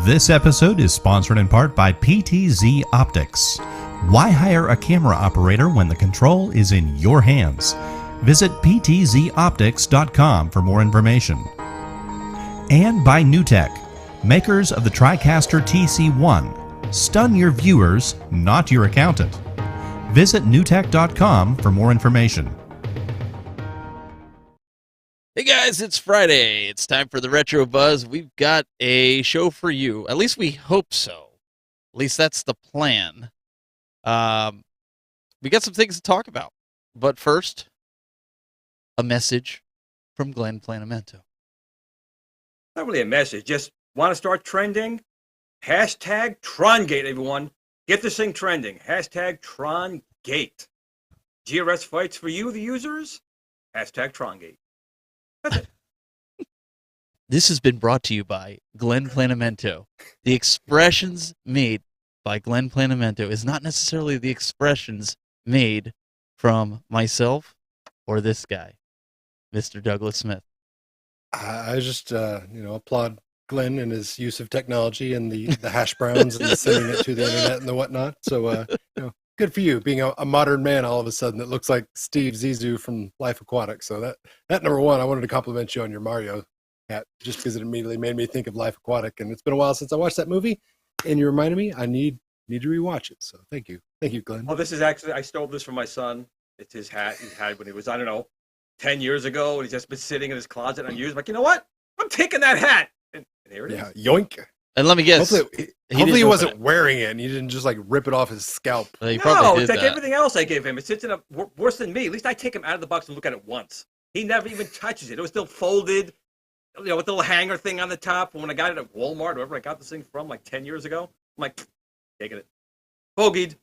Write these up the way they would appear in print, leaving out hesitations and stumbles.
This episode is sponsored in part by PTZ Optics. Why hire a camera operator when the control is in your hands? Visit ptzoptics.com for more information. And by NewTek, makers of the TriCaster TC1. Stun your viewers, not your accountant. Visit newtek.com for more information. Hey guys, it's Friday. It's time for the Retro Buzz. We've got a show for you. At least we hope so. At least that's the plan. We got some things to talk about. But first, a message from Glenn Planamento. Not really a message. Just want to start trending? Hashtag TronGate, everyone. Get this thing trending. Hashtag TronGate. GRS fights for you, the users? Hashtag TronGate. That's it. This has been brought to you by Glenn Planamento. The expressions made by Glenn Planamento is not necessarily the expressions made from myself or this guy, Mr. Douglas Smith. I just, applaud Glenn and his use of technology and the hash browns and sending it to the internet and the whatnot. So, good for you being a modern man all of a sudden that looks like Steve Zissou from Life Aquatic. So that number one, I wanted to compliment you on your Mario hat just because it immediately made me think of Life Aquatic. And it's been a while since I watched that movie, and you reminded me I need to rewatch it. So thank you, Glenn. Oh, this is actually, I stole this from my son. It's his hat he had when he was, 10 years ago, and he's just been sitting in his closet unused. I'm like, you know what? I'm taking that hat. And here it is. Yeah, yoink. And let me guess. Hopefully he wasn't wearing it and you didn't just like rip it off his scalp. No, it's like everything else I gave him. It sits in a worse than me. At least I take him out of the box and look at it once. He never even touches it. It was still folded, with the little hanger thing on the top. When I got it at Walmart, wherever I got this thing from, like 10 years ago, I'm like, taking it. Bogeyed.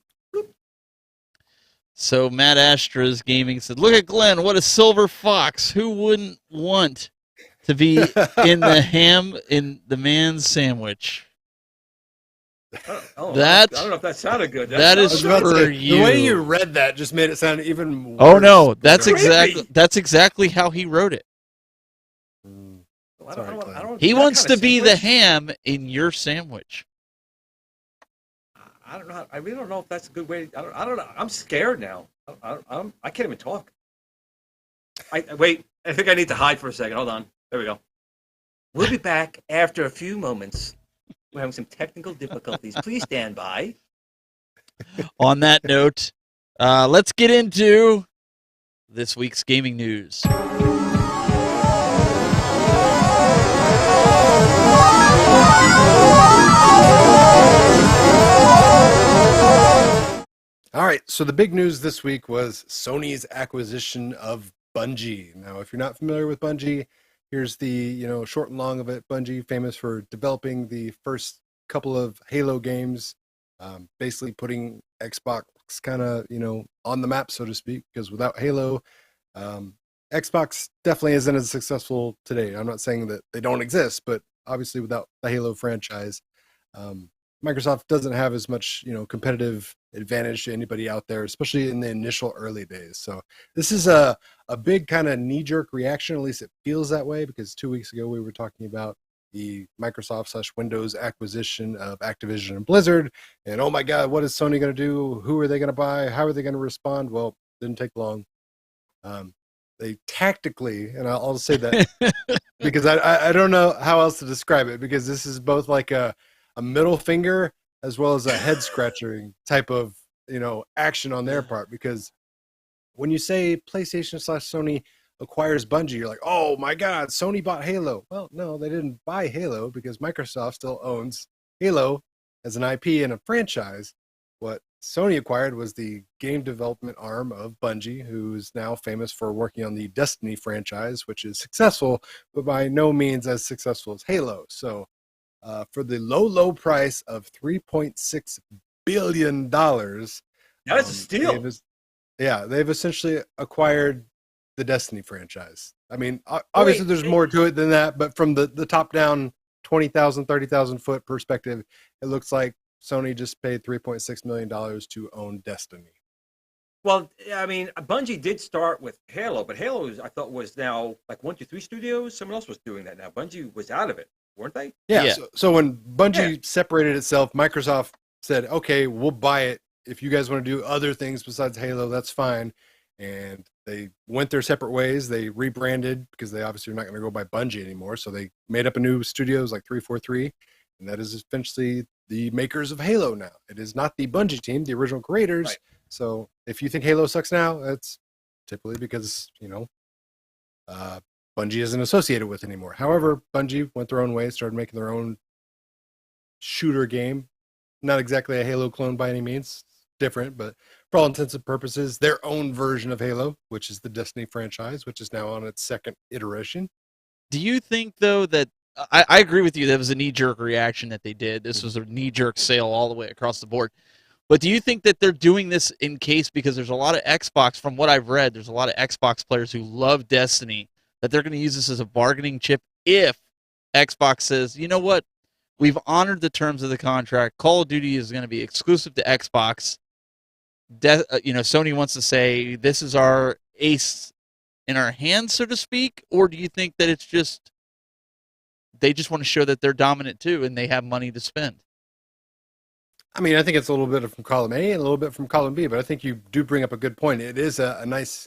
So Matt Astra's Gaming said, look at Glenn, what a silver fox. Who wouldn't want to be in the ham in the man's sandwich? I don't know if that sounded good. That is for you. The way you read that just made it sound even worse. Oh no, that's exactly how he wrote it. He wants to be the ham in your sandwich. I don't know. I really don't know if that's a good way. I don't know. I'm scared now. I can't even talk. Wait. I think I need to hide for a second. Hold on. There we go. We'll be back after a few moments. We're having some technical difficulties. Please stand by. On that note, let's get into this week's gaming news. All right, so the big news this week was Sony's acquisition of Bungie. Now, if you're not familiar with Bungie, here's the short and long of it. Bungie, famous for developing the first couple of Halo games, basically putting Xbox kind of on the map, so to speak. Because without Halo, Xbox definitely isn't as successful today. I'm not saying that they don't exist, but obviously without the Halo franchise, Microsoft doesn't have as much competitive advantage to anybody out there, especially in the initial early days. So this is a big kind of knee-jerk reaction, at least it feels that way, because 2 weeks ago we were talking about the Microsoft/Windows acquisition of Activision and Blizzard, and oh my god, what is Sony going to do? Who are they going to buy? How are they going to respond? Well, didn't take long. They tactically, and I'll say that because I don't know how else to describe it, because this is both like a middle finger as well as a head scratching type of action on their part. Because when you say PlayStation/Sony acquires Bungie, you're like, oh my god, Sony bought Halo. Well, no, they didn't buy Halo, because Microsoft still owns Halo as an IP and a franchise. What Sony acquired was the game development arm of Bungie, who's now famous for working on the Destiny franchise, which is successful, but by no means as successful as Halo. So for the low price of $3.6 billion. That is a steal. They've essentially acquired the Destiny franchise. I mean, obviously there's more to it than that, but from the top-down 20,000, 30,000 foot perspective, it looks like Sony just paid $3.6 million to own Destiny. Well, I mean, Bungie did start with Halo, but Halo, I thought, was now like 123 Studios. Someone else was doing that now. Bungie was out of it. weren't they? Yeah. Yeah. So when Bungie separated itself, Microsoft said, "Okay, we'll buy it. If you guys want to do other things besides Halo, that's fine." And they went their separate ways. They rebranded because they obviously are not going to go by Bungie anymore. So they made up a new studios like 343, and that is essentially the makers of Halo now. It is not the Bungie team, the original creators. Right. So if you think Halo sucks now, that's typically because Bungie isn't associated with anymore. However, Bungie went their own way, started making their own shooter game. Not exactly a Halo clone by any means. Different, but for all intents and purposes, their own version of Halo, which is the Destiny franchise, which is now on its second iteration. Do you think, though, that I agree with you, that was a knee-jerk reaction that they did. This was a knee-jerk sale all the way across the board. But do you think that they're doing this in case, because there's a lot of Xbox, from what I've read, there's a lot of Xbox players who love Destiny, that they're going to use this as a bargaining chip if Xbox says, you know what, we've honored the terms of the contract, Call of Duty is going to be exclusive to Xbox. Sony wants to say, this is our ace in our hands, so to speak? Or do you think that it's just, they just want to show that they're dominant too and they have money to spend? I mean, I think it's a little bit from column A and a little bit from column B, but I think you do bring up a good point. It is a nice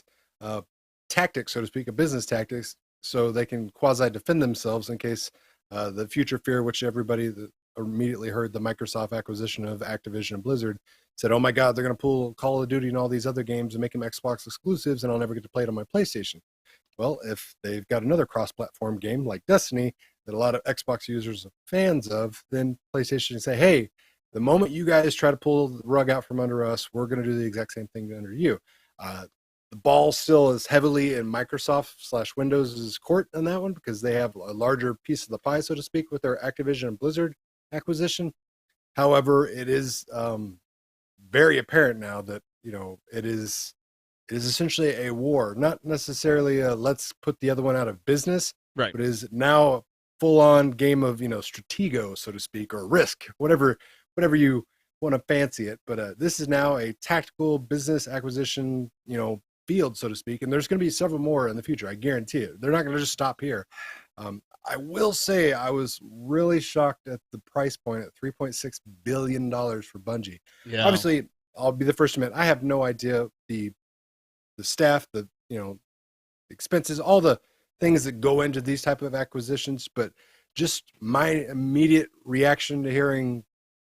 tactic, so to speak, a business tactics, so they can quasi-defend themselves in case the future fear, which everybody that immediately heard the Microsoft acquisition of Activision and Blizzard, said, oh my God, they're going to pull Call of Duty and all these other games and make them Xbox exclusives, and I'll never get to play it on my PlayStation. Well, if they've got another cross-platform game like Destiny that a lot of Xbox users are fans of, then PlayStation can say, hey, the moment you guys try to pull the rug out from under us, we're going to do the exact same thing under you. The ball still is heavily in Microsoft/Windows' court on that one because they have a larger piece of the pie, so to speak, with their Activision and Blizzard acquisition. However, it is very apparent now that it is essentially a war, not necessarily a let's put the other one out of business, right? But is now a full-on game of stratego, so to speak, or risk, whatever you want to fancy it. But this is now a tactical business acquisition, field, so to speak, and there's going to be several more in the future. I guarantee it. They're not going to just stop here. I will say I was really shocked at the price point at $3.6 billion for Bungie. Yeah. Obviously, I'll be the first to admit I have no idea the staff, the expenses, all the things that go into these type of acquisitions, but just my immediate reaction to hearing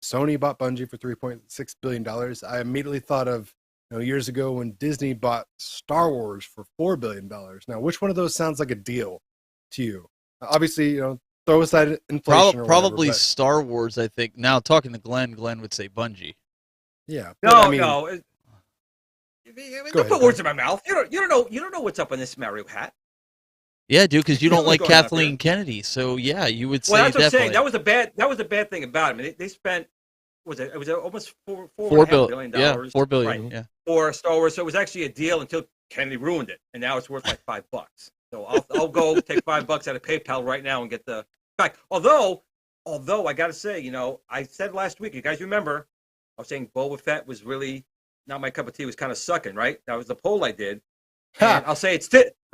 Sony bought Bungie for $3.6 billion, I immediately thought of years ago when Disney bought Star Wars for $4 billion. Now, which one of those sounds like a deal to you? Obviously, throw aside inflation. Probably but Star Wars, I think. Now, talking to Glenn would say Bungie. Yeah. No. Don't put words in my mouth. You don't know what's up in this Mario hat. Yeah, dude, because you don't like going out Kathleen there. Kennedy, so yeah, you would say Well, that's what I'm definitely. saying. That was a bad thing about it. I mean, they spent it was almost $4 billion. Yeah, $4 billion. Right, yeah. for Star Wars. So it was actually a deal until Kennedy ruined it, and now it's worth like $5. So I'll go take $5 out of PayPal right now and get the back. Although I got to say, I said last week, you guys remember, I was saying Boba Fett was really not my cup of tea. It was kind of sucking, right? That was the poll I did. And I'll say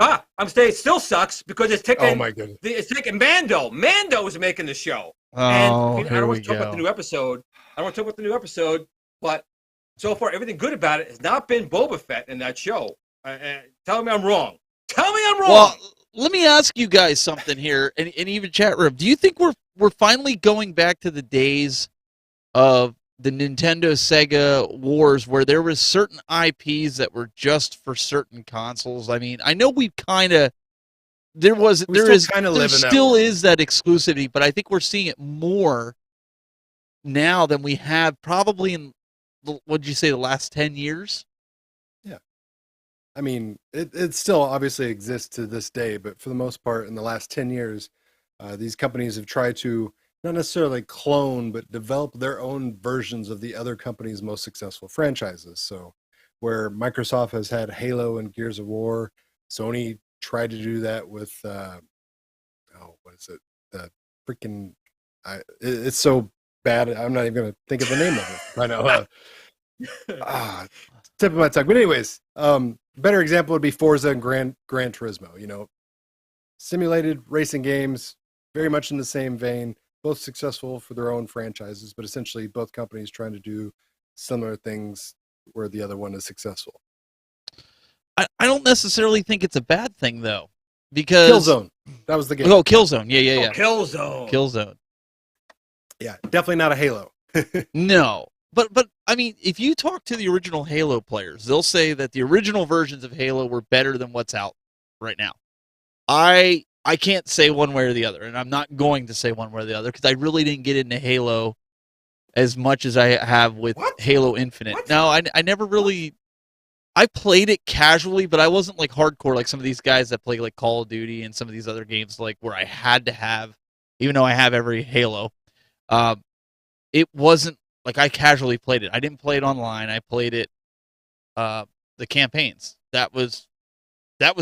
I'm saying it still sucks because it's taking. Oh my goodness! It's taking Mando. Mando is making the show. Oh, and I don't want to talk about the new episode. But so far everything good about it has not been Boba Fett in that show. Tell me I'm wrong. Tell me I'm wrong. Well, let me ask you guys something here, and even chat room. Do you think we're finally going back to the days of the Nintendo Sega wars where there was certain IPs that were just for certain consoles? I mean, I know we kind of there still is that exclusivity, but I think we're seeing it more now than we have probably in what'd you say, the last 10 years? Yeah. I mean, it still obviously exists to this day, but for the most part in the last 10 years, these companies have tried to not necessarily clone, but develop their own versions of the other company's most successful franchises. So where Microsoft has had Halo and Gears of War, Sony tried to do that with, what is it? The freaking, it's so bad, I'm not even going to think of the name of it right now. Tip of my tongue. But anyways, better example would be Forza and Gran Turismo. Simulated racing games, very much in the same vein, both successful for their own franchises, but essentially both companies trying to do similar things where the other one is successful. I don't necessarily think it's a bad thing, though, because Killzone, that was the game. Oh, Killzone, yeah. Killzone. Killzone. Yeah, definitely not a Halo. No, but I mean, if you talk to the original Halo players, they'll say that the original versions of Halo were better than what's out right now. I can't say one way or the other, and I'm not going to say one way or the other because I really didn't get into Halo as much as I have with Halo Infinite. What? No, I never really. I played it casually, but I wasn't like hardcore like some of these guys that play like Call of Duty and some of these other games like where I had to have, even though I have every Halo. It wasn't like I casually played it. I didn't play it online. I played it the campaigns. That was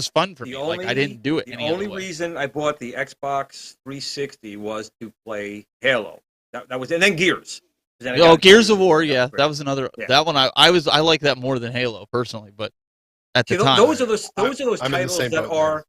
fun for me. Like I didn't do it. The only reason I bought the Xbox 360 was to play Halo. That was, and then Gears. Oh, Gears of War, yeah, that was another. Yeah. That one I like that more than Halo personally, but at the time, those are those titles that are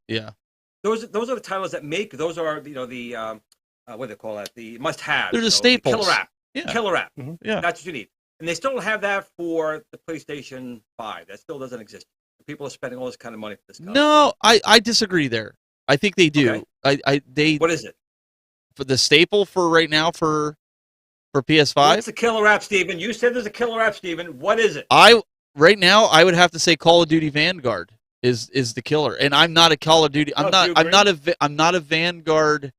Those are the titles that make those are the what do they call that, the must-have. They're the staples. The killer app. Yeah. Killer app. Mm-hmm. Yeah, that's what you need, and they still don't have that for the PlayStation 5. That still doesn't exist. People are spending all this kind of money for this stuff. No, I disagree there. I think they do. Okay. What is it? For the staple for right now for PS5? What's the killer app, Steven? You said there's a killer app, Steven. What is it? Right now I would have to say Call of Duty Vanguard is the killer. And I'm not a Call of Duty. I'm not a Vanguard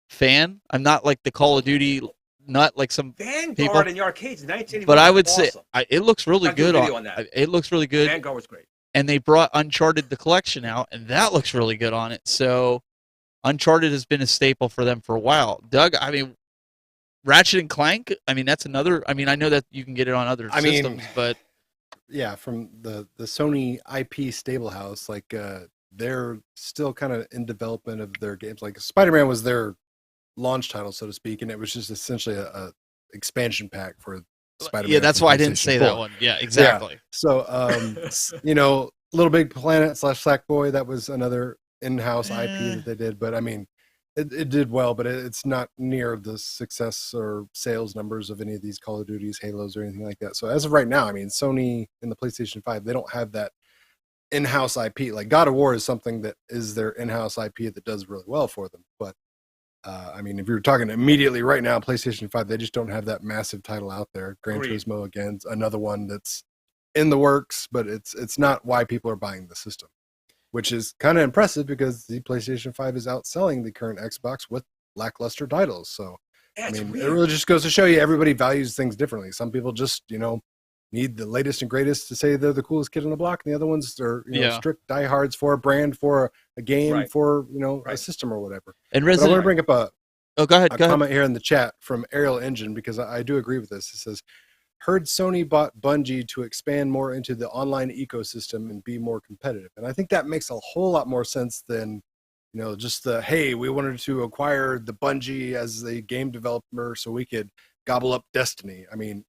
fan. I'm not like the Call of Duty not like some Vanguard people in the arcades in 1981. But I would awesome. say it looks really good on that. It looks really good. Vanguard was great. And they brought Uncharted the collection out and that looks really good on it. So Uncharted has been a staple for them for a while. Doug, I mean, Ratchet and Clank, I mean, that's another. I mean, I know that you can get it on other systems, but yeah, from the Sony IP stable house, like they're still kind of in development of their games. Like Spider-Man was their launch title, so to speak, and it was just essentially a expansion pack for Spider-Man. Yeah, that's why I didn't say that one. Yeah, exactly. Yeah. So, Little Big Planet / Sackboy, that was another in-house IP that they did, but I mean. It did well, but it's not near the success or sales numbers of any of these Call of Duties, Halos, or anything like that. So as of right now, I mean, Sony and the PlayStation 5, they don't have that in-house IP. Like God of War is something that is their in-house IP that does really well for them. But I mean, if you're talking immediately right now, PlayStation 5, they just don't have that massive title out there. Gran Turismo, again, another one that's in the works, but it's not why people are buying the system. Which is kind of impressive because the PlayStation 5 is outselling the current Xbox with lackluster titles. So, I mean, it really just goes to show you everybody values things differently. Some people just, need the latest and greatest to say they're the coolest kid on the block. And the other ones are, strict diehards for a brand, for a game, for, a system or whatever. And I want to bring up go ahead. Comment here in the chat from Ariel Engine because I do agree with this. It says, heard Sony bought Bungie to expand more into the online ecosystem and be more competitive. And I think that makes a whole lot more sense than, just hey, we wanted to acquire the Bungie as a game developer so we could gobble up Destiny. I mean,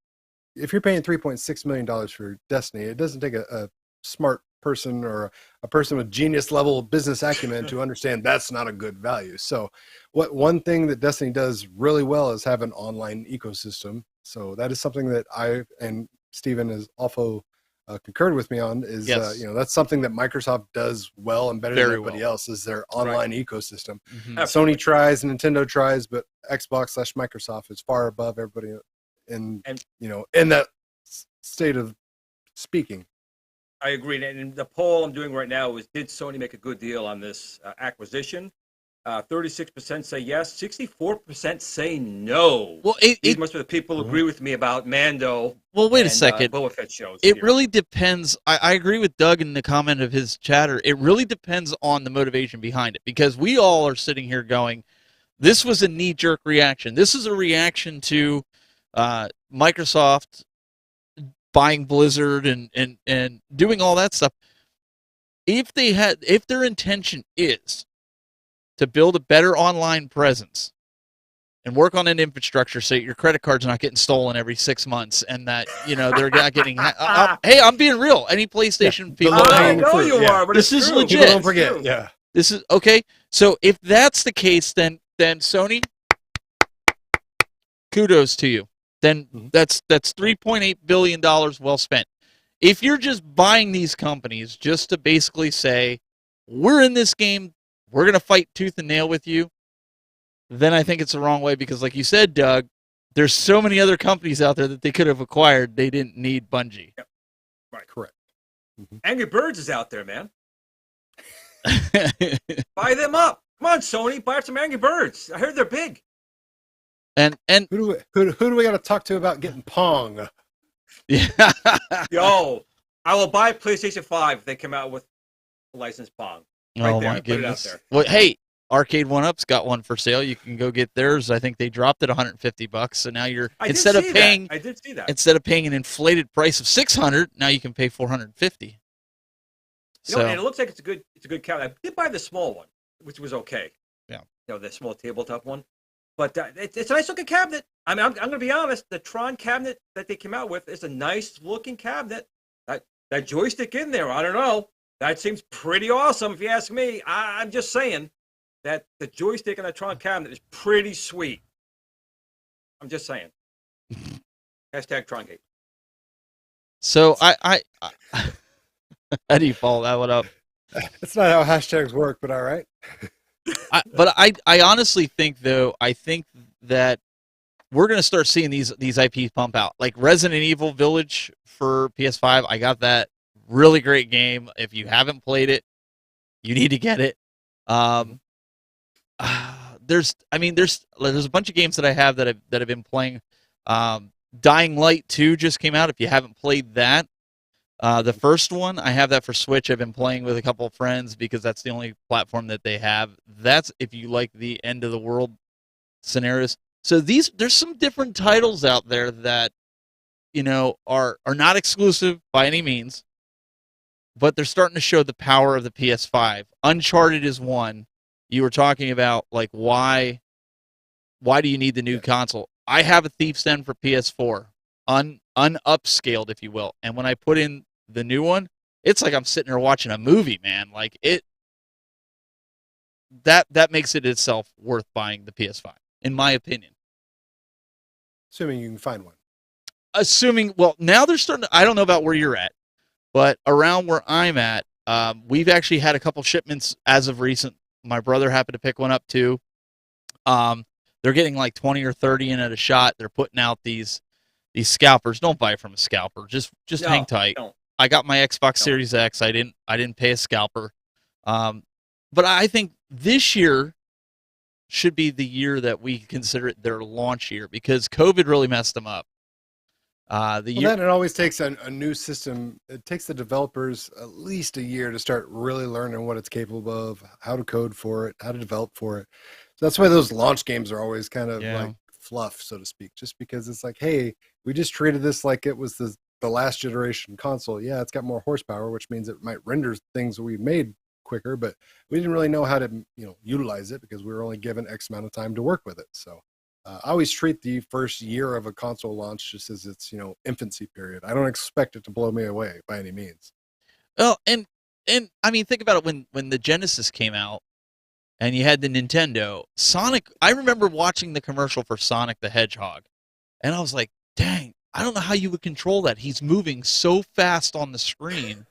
if you're paying $3.6 million for Destiny, it doesn't take a smart person or a person with genius level business acumen to understand that's not a good value. So one thing that Destiny does really well is have an online ecosystem. So that is something that I and Steven has also concurred with me on is, that's something that Microsoft does well and better than everybody else is their online ecosystem. Mm-hmm. Sony tries, Nintendo tries, but Xbox / Microsoft is far above everybody in that state of speaking. I agree. And the poll I'm doing right now is, did Sony make a good deal on this acquisition? 36% say yes, 64% say no. Well, these must be the people who agree with me about Mando. Well, wait a second. Boba Fett shows. It really depends. I agree with Doug in the comment of his chatter. It really depends on the motivation behind it, because we all are sitting here going, this was a knee-jerk reaction. This is a reaction to Microsoft buying Blizzard and doing all that stuff. If their intention is to build a better online presence and work on an infrastructure so your credit card's not getting stolen every 6 months and that, they're not getting... hey, I'm being real. Any PlayStation people... I know you are, but this is true. legit. People don't forget. Yeah. This is... Okay, so if that's the case, then then Sony, kudos to you. Then that's $3.8 billion well spent. If you're just buying these companies just to basically say, we're in this game, we're going to fight tooth and nail with you, then I think it's the wrong way because, like you said, Doug, there's so many other companies out there that they could have acquired. They didn't need Bungie. Yep. Right. Correct. Angry Birds is out there, man. Buy them up. Come on, Sony, buy up some Angry Birds. I heard they're big. And who do we got to talk to about getting Pong? Yeah. Yo, I will buy PlayStation 5 if they come out with a licensed Pong. Right oh there. my goodness. Put it out there. Well, hey, Arcade 1-Up's got one for sale. You can go get theirs. I think they dropped it $150. So now you're I instead of paying an inflated price of $600, now you can pay $450. You know, and it looks like it's a good cabinet. I did buy the small one, which was okay. Yeah. You know, the small tabletop one. But it's a nice looking cabinet. I mean, I'm going to be honest. The Tron cabinet that they came out with is a nice looking cabinet. That joystick in there, I don't know. That seems pretty awesome if you ask me. I'm just saying that the joystick in the Tron cabinet is pretty sweet. I'm just saying. Hashtag Trongate. So I how do you follow that one up? That's not how hashtags work, but all right. But I honestly think, though, that we're going to start seeing these IPs pump out. Like Resident Evil Village for PS5, I got that. Really great game. If you haven't played it, you need to get it. There's a bunch of games that I have that I've been playing. Dying Light 2 just came out. If you haven't played that, the first one, I have that for Switch. I've been playing with a couple of friends because that's the only platform that they have. That's if you like the end of the world scenarios. So there's some different titles out there that, you know, are not exclusive by any means, but they're starting to show the power of the PS5. Uncharted is one. You were talking about, like, why do you need the new console? I have a Thief's End for PS4, unupscaled, if you will. And when I put in the new one, it's like I'm sitting there watching a movie, man. Like that makes it itself worth buying the PS5, in my opinion. Assuming you can find one. Well, now they're starting to, I don't know about where you're at, but around where I'm at, we've actually had a couple shipments as of recent. My brother happened to pick one up too. They're getting like 20 or 30 in at a shot. They're putting out these scalpers. Don't buy from a scalper. Just hang tight. Don't. I got my Xbox Series X. I didn't pay a scalper. But I think this year should be the year that we consider it their launch year because COVID really messed them up. It always takes a new system. It takes the developers at least a year to start really learning what it's capable of, how to code for it, how to develop for it. So that's why those launch games are always kind of like fluff, so to speak, just because it's like, hey, we just treated this like it was the last generation console. Yeah, it's got more horsepower, which means it might render things that we made quicker, but we didn't really know how to, utilize it because we were only given X amount of time to work with it. So I always treat the first year of a console launch just as its, infancy period. I don't expect it to blow me away by any means. Well, and I mean, think about it when the Genesis came out and you had the Nintendo, Sonic, I remember watching the commercial for Sonic the Hedgehog and I was like, dang, I don't know how you would control that. He's moving so fast on the screen.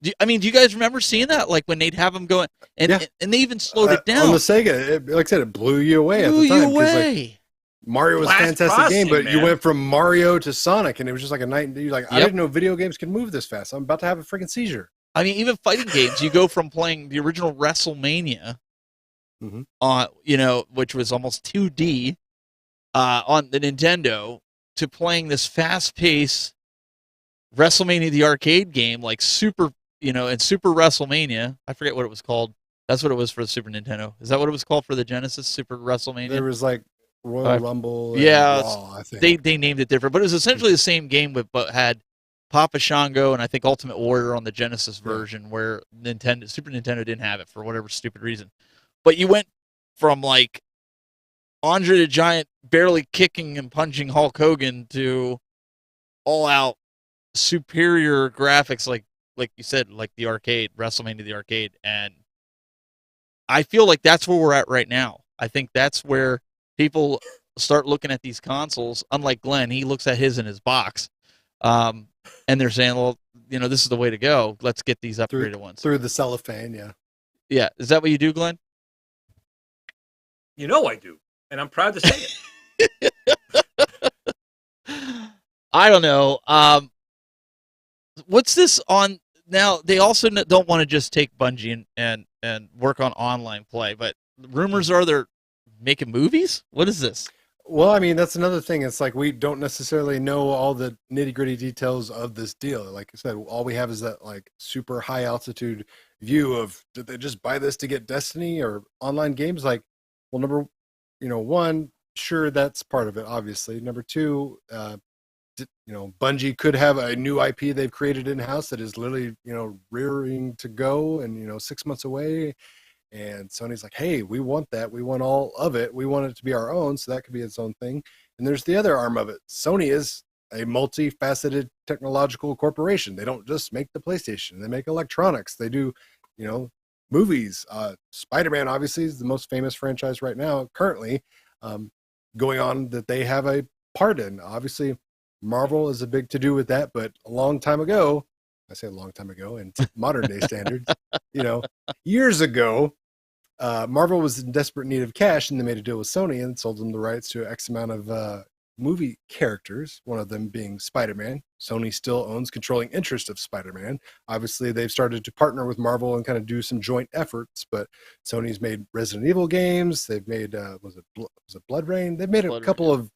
Do you guys remember seeing that? Like when they'd have him going, and they even slowed it down. On the Sega, like I said, it blew you away at the time. Like, Mario was a fantastic game, but you went from Mario to Sonic, and it was just like a night and day. You're like, I didn't know video games could move this fast. I'm about to have a freaking seizure. I mean, even fighting games, you go from playing the original WrestleMania, which was almost 2D on the Nintendo, to playing this fast-paced WrestleMania the arcade game, like Super WrestleMania. I forget what it was called. That's what it was for the Super Nintendo. Is that what it was called for the Genesis, Super WrestleMania? There was like Royal Rumble. And Raw, I think. They named it different, but it was essentially the same game, but had Papa Shango and I think Ultimate Warrior on the Genesis version, where Super Nintendo didn't have it for whatever stupid reason. But you went from like Andre the Giant barely kicking and punching Hulk Hogan to all out superior graphics, like you said, like the arcade, WrestleMania the arcade. And I feel like that's where we're at right now. I think that's where people start looking at these consoles. Unlike Glenn, he looks at his in his box, and they're saying, "Well, this is the way to go. Let's get these upgraded ones through the cellophane." Yeah. Yeah, is that what you do, Glenn? You know I do, and I'm proud to say it. I don't know. What's this on now? They also don't want to just take Bungie and work on online play, but rumors are they're making movies. What is this? Well, I mean, that's another thing. It's like we don't necessarily know all the nitty-gritty details of this deal. Like I said, all we have is that like super high altitude view of, did they just buy this to get Destiny or online games? Like, well, number one, sure, that's part of it, obviously. Number two, Bungie could have a new IP they've created in-house that is literally, rearing to go and, 6 months away. And Sony's like, hey, we want that. We want all of it. We want it to be our own, so that could be its own thing. And there's the other arm of it. Sony is a multifaceted technological corporation. They don't just make the PlayStation. They make electronics. They do, movies. Spider-Man, obviously, is the most famous franchise right now, currently, going on that they have a part in. Obviously, Marvel is a big to-do with that, but a long time ago, I say a long time ago, in modern-day standards, years ago, Marvel was in desperate need of cash, and they made a deal with Sony and sold them the rights to X amount of movie characters, one of them being Spider-Man. Sony still owns controlling interest of Spider-Man. Obviously, they've started to partner with Marvel and kind of do some joint efforts, but Sony's made Resident Evil games. They've made, was it Blood Rain? They've made a couple of,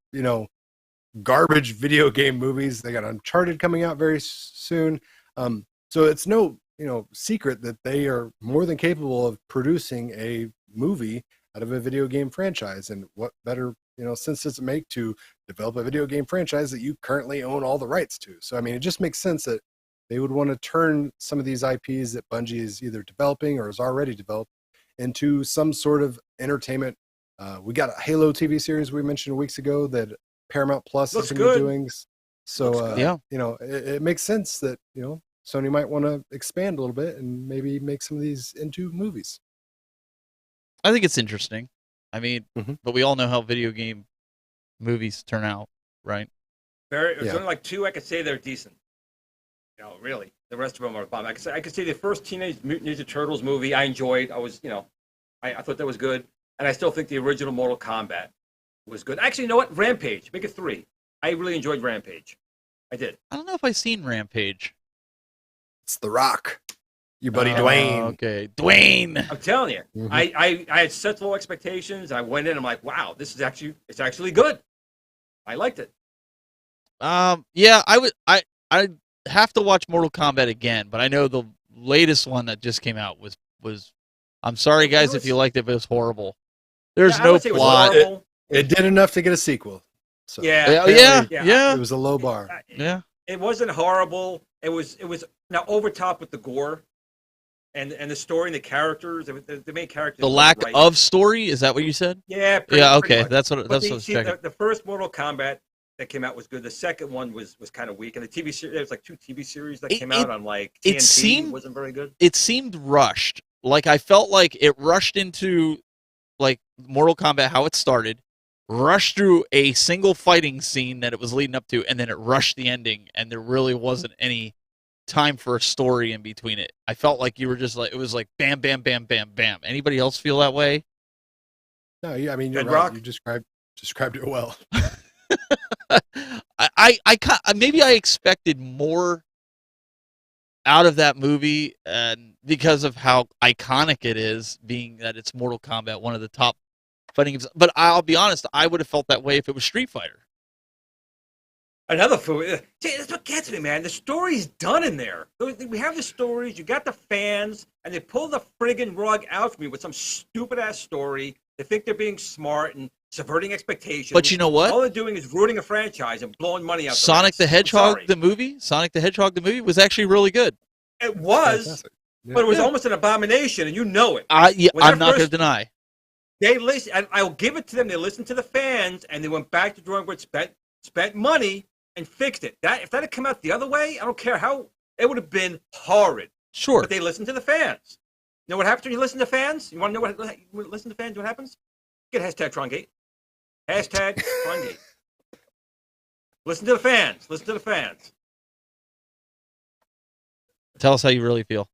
garbage video game movies. They got Uncharted coming out very soon. So it's no, secret that they are more than capable of producing a movie out of a video game franchise. And what better, sense does it make to develop a video game franchise that you currently own all the rights to? So, I mean, it just makes sense that they would want to turn some of these IPs that Bungie is either developing or has already developed into some sort of entertainment. We got a Halo TV series we mentioned weeks ago that Paramount Plus is going to be doing. So, it makes sense that, Sony might want to expand a little bit and maybe make some of these into movies. I think it's interesting. I mean, but we all know how video game movies turn out, right? There's only like two I could say they're decent. Really. The rest of them are bomb. I could say the first Teenage Mutant Ninja Turtles movie I enjoyed. I was, I thought that was good. And I still think the original Mortal Kombat was good. Actually, you know what? Rampage. Make it 3. I really enjoyed Rampage. I did. I don't know if I've seen Rampage. It's The Rock. Your buddy Dwayne. Okay. Dwayne. I'm telling you. I had such low expectations. I went in, I'm like, wow, it's actually good. I liked it. Yeah, I have to watch Mortal Kombat again, but I know the latest one that just came out was I'm sorry guys if you liked it, but it was horrible. There's no plot. It did enough to get a sequel. So. Yeah. It was a low bar. Yeah. It wasn't horrible. It was now over top with the gore and the story and the characters. The main characters. The lack of story, is that what you said? Yeah. Okay. That's what I was checking. The first Mortal Kombat that came out was good. The second one was kind of weak, and the TV series, there was like 2 TV series that came out on like TNT. It wasn't very good. It seemed rushed. Like I felt like it rushed into like Mortal Kombat, how it started, rushed through a single fighting scene that it was leading up to, and then it rushed the ending, and there really wasn't any time for a story in between it. I felt like you were just like, it was like bam, bam, bam, bam, bam. Anybody else feel that way? No, I mean, you're right. You described it well. Maybe I expected more out of that movie, and because of how iconic it is, being that it's Mortal Kombat, one of the top fighting games. But I'll be honest, I would have felt that way if it was Street Fighter. Another food. That's what gets me, man. The story's done in there. We have the stories. You got the fans, and they pull the friggin' rug out from me with some stupid ass story. They think they're being smart and subverting expectations. But you know what? All they're doing is ruining a franchise and blowing money out. Sonic the Hedgehog, the movie. Sonic the Hedgehog, the movie was actually really good. It was, but it was almost an abomination, and you know it. I'm not going to deny. They listen. I'll give it to them. They listened to the fans, and they went back to drawing board, spent money, and fixed it. If that had come out the other way, I don't care how, it would have been horrid. Sure. But they listened to the fans. You know what happens when you listen to fans? You want to know what listen to fans? What happens? Get hashtag TronGate. Hashtag TronGate. Listen to the fans. Listen to the fans. Tell us how you really feel.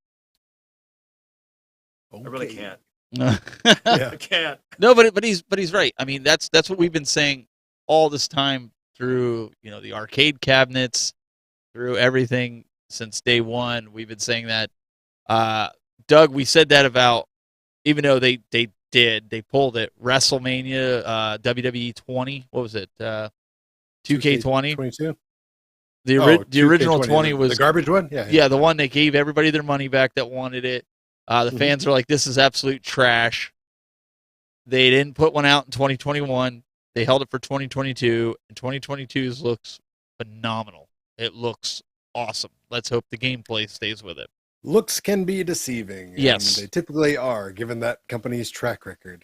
I really can't. Yeah. I can't. No, but he's right. I mean, that's what we've been saying all this time through, the arcade cabinets, through everything since day one. We've been saying that. Doug, we said that about, even though they pulled it, WrestleMania, WWE 20. What was it? 2K20. 22. The original 20 was the garbage one. Yeah, the one that gave everybody their money back that wanted it. The fans are like, this is absolute trash. They didn't put one out in 2021. They held it for 2022, and 2022's looks phenomenal. It looks awesome. Let's hope the gameplay stays with it. Looks can be deceiving. Yes. And they typically are, given that company's track record.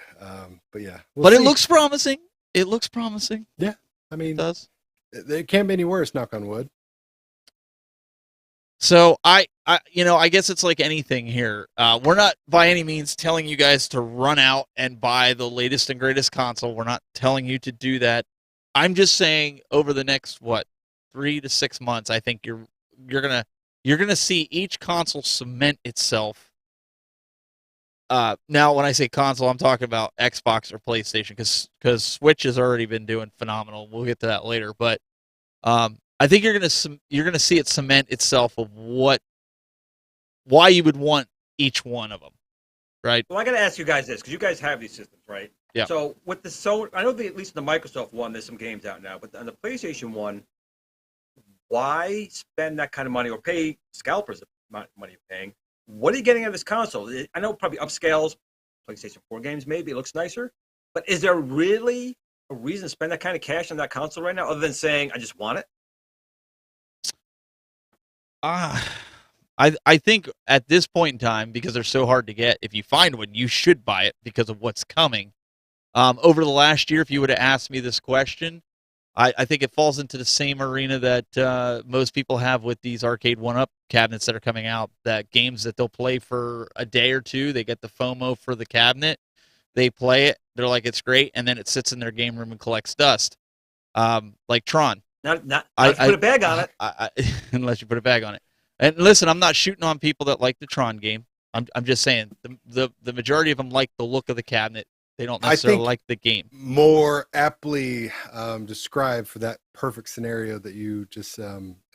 But yeah. But it looks promising. It looks promising. Yeah. I mean, it does. It can't be any worse, knock on wood. So I guess it's like anything here. We're not by any means telling you guys to run out and buy the latest and greatest console. We're not telling you to do that. I'm just saying over the next 3 to 6 months, I think you're gonna see each console cement itself. Now, when I say console, I'm talking about Xbox or PlayStation, because Switch has already been doing phenomenal. We'll get to that later, but I think you're gonna see it cement itself of why you would want each one of them, right? Well, I got to ask you guys this, because you guys have these systems, right? Yeah. So with the Sony, I know at least the Microsoft one, there's some games out now, but on the PlayStation one, why spend that kind of money or pay scalpers the money you're paying? What are you getting out of this console? I know probably upscales PlayStation 4 games, maybe it looks nicer, but is there really a reason to spend that kind of cash on that console right now, other than saying I just want it? I think at this point in time, because they're so hard to get, if you find one, you should buy it because of what's coming. Over the last year, if you would have asked me this question, I think it falls into the same arena that most people have with these arcade one-up cabinets that are coming out, that games that they'll play for a day or two, they get the FOMO for the cabinet, they play it, they're like, it's great, and then it sits in their game room and collects dust. Like Tron. Not put a bag on it. Unless you put a bag on it. And listen, I'm not shooting on people that like the Tron game. I'm just saying the majority of them like the look of the cabinet. They don't necessarily like the game. More aptly described for that perfect scenario that you just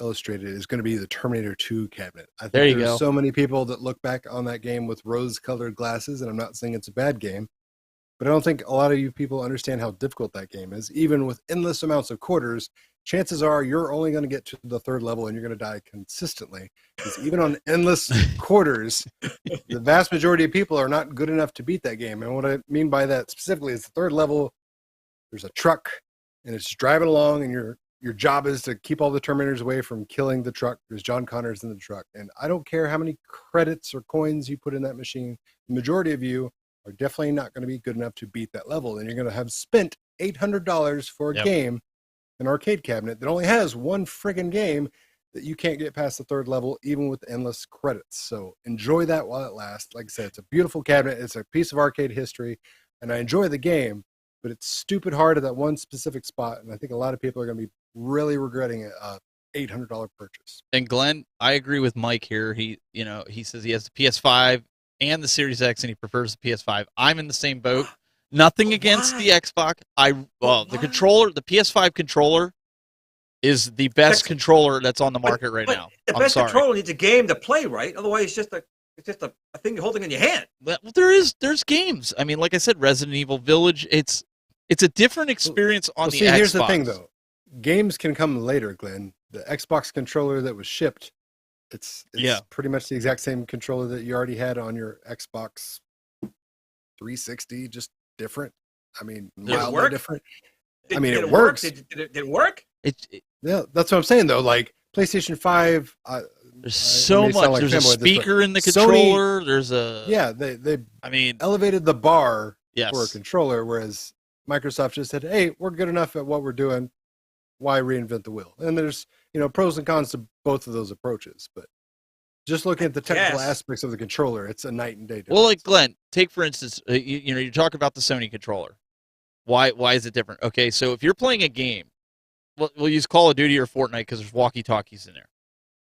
illustrated is going to be the Terminator 2 cabinet. I think there's so many people that look back on that game with rose-colored glasses, and I'm not saying it's a bad game, but I don't think a lot of you people understand how difficult that game is. Even with endless amounts of quarters, chances are you're only going to get to the third level and you're going to die consistently. Because even on endless quarters, the vast majority of people are not good enough to beat that game. And what I mean by that specifically is the third level, there's a truck and it's driving along, and your job is to keep all the Terminators away from killing the truck. There's John Connors in the truck. And I don't care how many credits or coins you put in that machine, the majority of you are definitely not going to be good enough to beat that level. And you're going to have spent $800 for a game, an arcade cabinet that only has one friggin' game that you can't get past the third level, even with endless credits. So enjoy that while it lasts. Like I said, it's a beautiful cabinet. It's a piece of arcade history, and I enjoy the game, but it's stupid hard at that one specific spot. And I think a lot of people are going to be really regretting a $800 purchase. And Glenn, I agree with Mike here. He says he has the PS5 and the Series X, and he prefers the PS5. I'm in the same boat. Nothing against the Xbox. The controller, the PS5 controller, is the best controller that's on the market right now. The best controller needs a game to play, right? Otherwise, it's just a thing you're holding in your hand. Well, there's games. I mean, like I said, Resident Evil Village. It's a different experience on the Xbox. Here's the thing, though. Games can come later, Glenn. The Xbox controller that was shipped, it's pretty much the exact same controller that you already had on your Xbox 360, just different. I mean, mildly different. It works. Did it work? Yeah, that's what I'm saying, though. Like PlayStation 5, there's so much. Like there's a speaker in the controller. Sony, there's a they elevated the bar for a controller, whereas Microsoft just said, "Hey, we're good enough at what we're doing. Why reinvent the wheel?" And there's pros and cons to both of those approaches, but just looking at the technical aspects of the controller, it's a night and day difference. Well, like Glenn, take for instance, you talk about the Sony controller. Why is it different? Okay, so if you're playing a game, we'll use Call of Duty or Fortnite because there's walkie-talkies in there.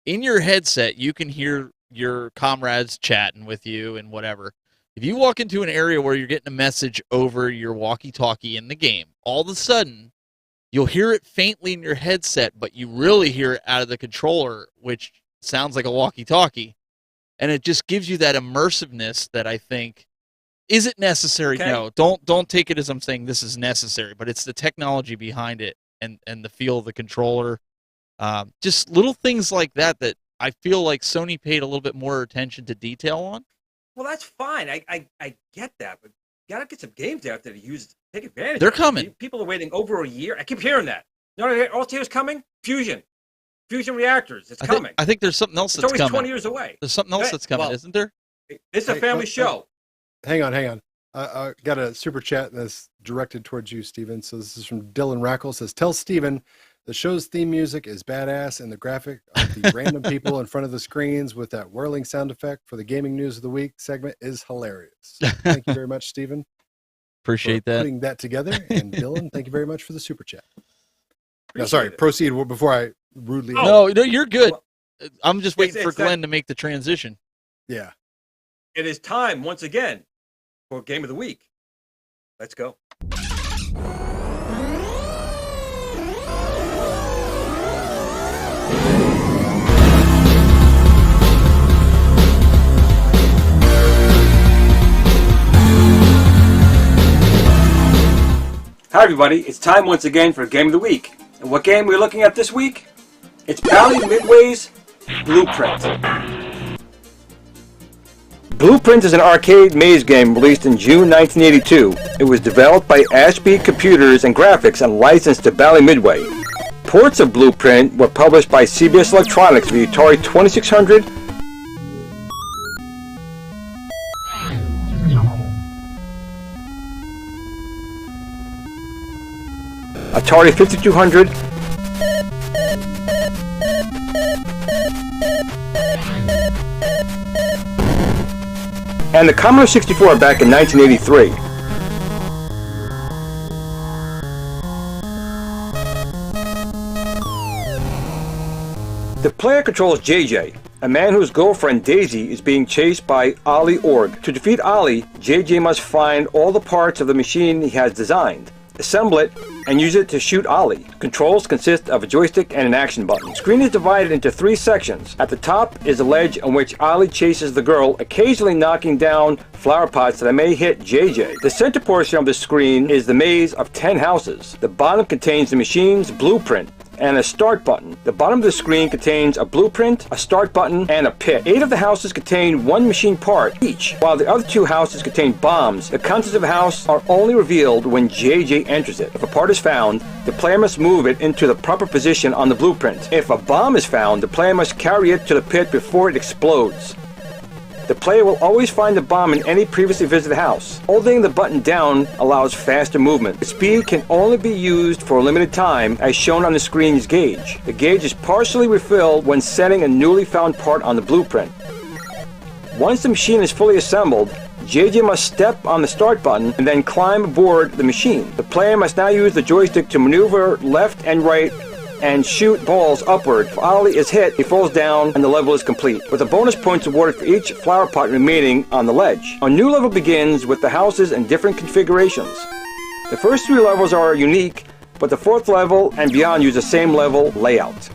In your headset, you can hear your comrades chatting with you and whatever. If you walk into an area where you're getting a message over your walkie-talkie in the game, all of a sudden, you'll hear it faintly in your headset, but you really hear it out of the controller, which sounds like a walkie-talkie. And it just gives you that immersiveness that I think, is it necessary? Okay. No, don't take it as I'm saying this is necessary, but it's the technology behind it and the feel of the controller. Just little things like that I feel like Sony paid a little bit more attention to detail on. Well, that's fine. I get that, but you gotta get some games out there to use, take advantage. They're of it. coming. People are waiting over a year. I keep hearing that. You know what else is coming? Fusion reactors. It's coming. I think there's something else It's that's always coming. 20 years away. There's something else that's coming, Well, isn't there? It's a family show. Hang on. I got a super chat that's directed towards you, Steven. So this is from Dylan Rackle. Says, tell Steven the show's theme music is badass and the graphic of the random people in front of the screens with that whirling sound effect for the gaming news of the week segment is hilarious. Thank you very much, Steven. Appreciate that. Putting that together. And Dylan, thank you very much for the super chat. No, Appreciate sorry, it. proceed before I rudely. No, you're good. Well, I'm just waiting for it's that- Glenn to make the transition. Yeah. It is time once again for Game of the Week. Let's go. Hi everybody, it's time once again for Game of the Week. And what game we're looking at this week? It's Bally Midway's Blueprint. Blueprint is an arcade maze game released in June 1982. It was developed by Ashby Computers and Graphics and licensed to Bally Midway. Ports of Blueprint were published by CBS Electronics for the Atari 2600, Atari 5200, and the Commodore 64 back in 1983. The player controls JJ, a man whose girlfriend Daisy is being chased by Ollie Org. To defeat Ollie, JJ must find all the parts of the machine he has designed, assemble it, and use it to shoot Ollie. Controls consist of a joystick and an action button. The screen is divided into 3 sections. At the top is a ledge on which Ollie chases the girl, occasionally knocking down flower pots that may hit JJ. The center portion of the screen is the maze of 10 houses. The bottom contains the machine's blueprint and a start button. The bottom of the screen contains a blueprint, a start button, and a pit. 8 of the houses contain 1 machine part each, while the other 2 houses contain bombs. The contents of a house are only revealed when JJ enters it. If a part is found, the player must move it into the proper position on the blueprint. If a bomb is found, the player must carry it to the pit before it explodes. The player will always find the bomb in any previously visited house. Holding the button down allows faster movement. The speed can only be used for a limited time, as shown on the screen's gauge. The gauge is partially refilled when setting a newly found part on the blueprint. Once the machine is fully assembled, JJ must step on the start button and then climb aboard the machine. The player must now use the joystick to maneuver left and right and shoot balls upward. If Ollie is hit, he falls down and the level is complete, with the bonus points awarded for each flower pot remaining on the ledge. A new level begins with the houses in different configurations. The first 3 levels are unique, but the 4th level and beyond use the same level layout.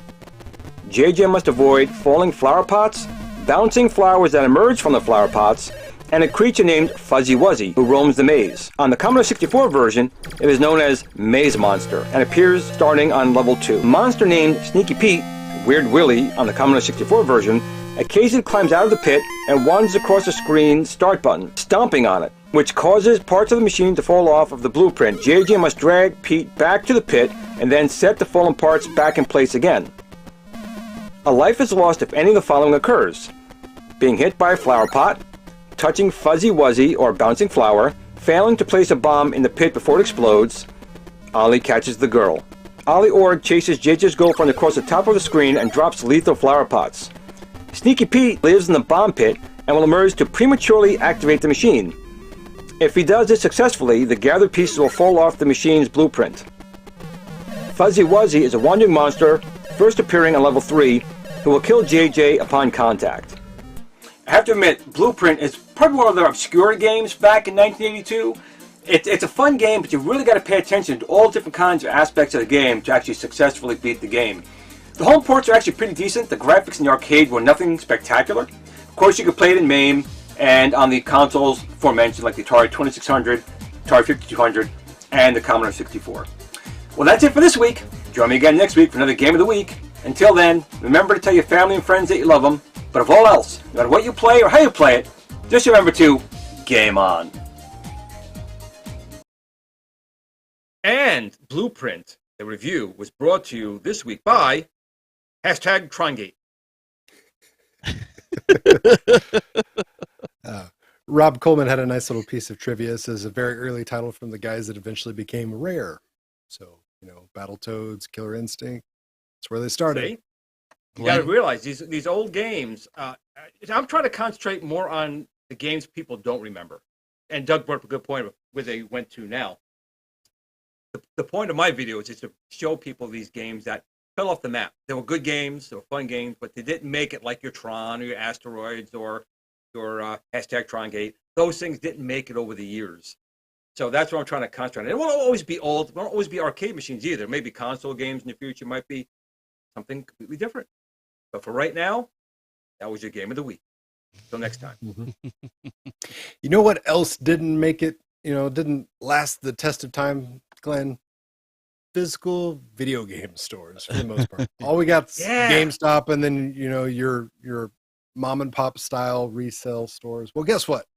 JJ must avoid falling flower pots, bouncing flowers that emerge from the flower pots, and a creature named Fuzzy Wuzzy, who roams the maze. On the Commodore 64 version, it is known as Maze Monster, and appears starting on level 2. A monster named Sneaky Pete, Weird Willie on the Commodore 64 version, occasionally climbs out of the pit and wanders across the screen's start button, stomping on it, which causes parts of the machine to fall off of the blueprint. JJ must drag Pete back to the pit and then set the fallen parts back in place again. A life is lost if any of the following occurs: being hit by a flower pot, touching Fuzzy Wuzzy or bouncing flower, failing to place a bomb in the pit before it explodes. Ollie catches the girl. Ollie Org chases JJ's girlfriend across the top of the screen and drops lethal flower pots. Sneaky Pete lives in the bomb pit and will emerge to prematurely activate the machine. If he does this successfully, the gathered pieces will fall off the machine's blueprint. Fuzzy Wuzzy is a wandering monster, first appearing on level 3, who will kill JJ upon contact. I have to admit, Blueprint is probably one of their obscure games back in 1982. It's a fun game, but you really got to pay attention to all different kinds of aspects of the game to actually successfully beat the game. The home ports are actually pretty decent. The graphics in the arcade were nothing spectacular. Of course, you could play it in MAME and on the consoles aforementioned, like the Atari 2600, Atari 5200, and the Commodore 64. Well, that's it for this week. Join me again next week for another Game of the Week. Until then, remember to tell your family and friends that you love them. But above all else, no matter what you play or how you play it, just remember to game on. And Blueprint, the review, was brought to you this week by #Trongate. Rob Coleman had a nice little piece of trivia. It says a very early title from the guys that eventually became Rare. So, Battletoads, Killer Instinct, that's where they started. See? You got to realize these old games. I'm trying to concentrate more on the games people don't remember. And Doug brought up a good point of where they went to now. The point of my video is just to show people these games that fell off the map. They were good games, they were fun games, but they didn't make it like your Tron or your Asteroids or your #Trongate. Those things didn't make it over the years. So that's what I'm trying to concentrate on. It won't always be old. It won't always be arcade machines either. Maybe console games in the future might be something completely different. But for right now, that was your Game of the Week. Till next time. You know what else didn't make it, didn't last the test of time, Glenn? Physical video game stores, for the most part. All we got is GameStop and then, your mom and pop style resale stores. Well, guess what?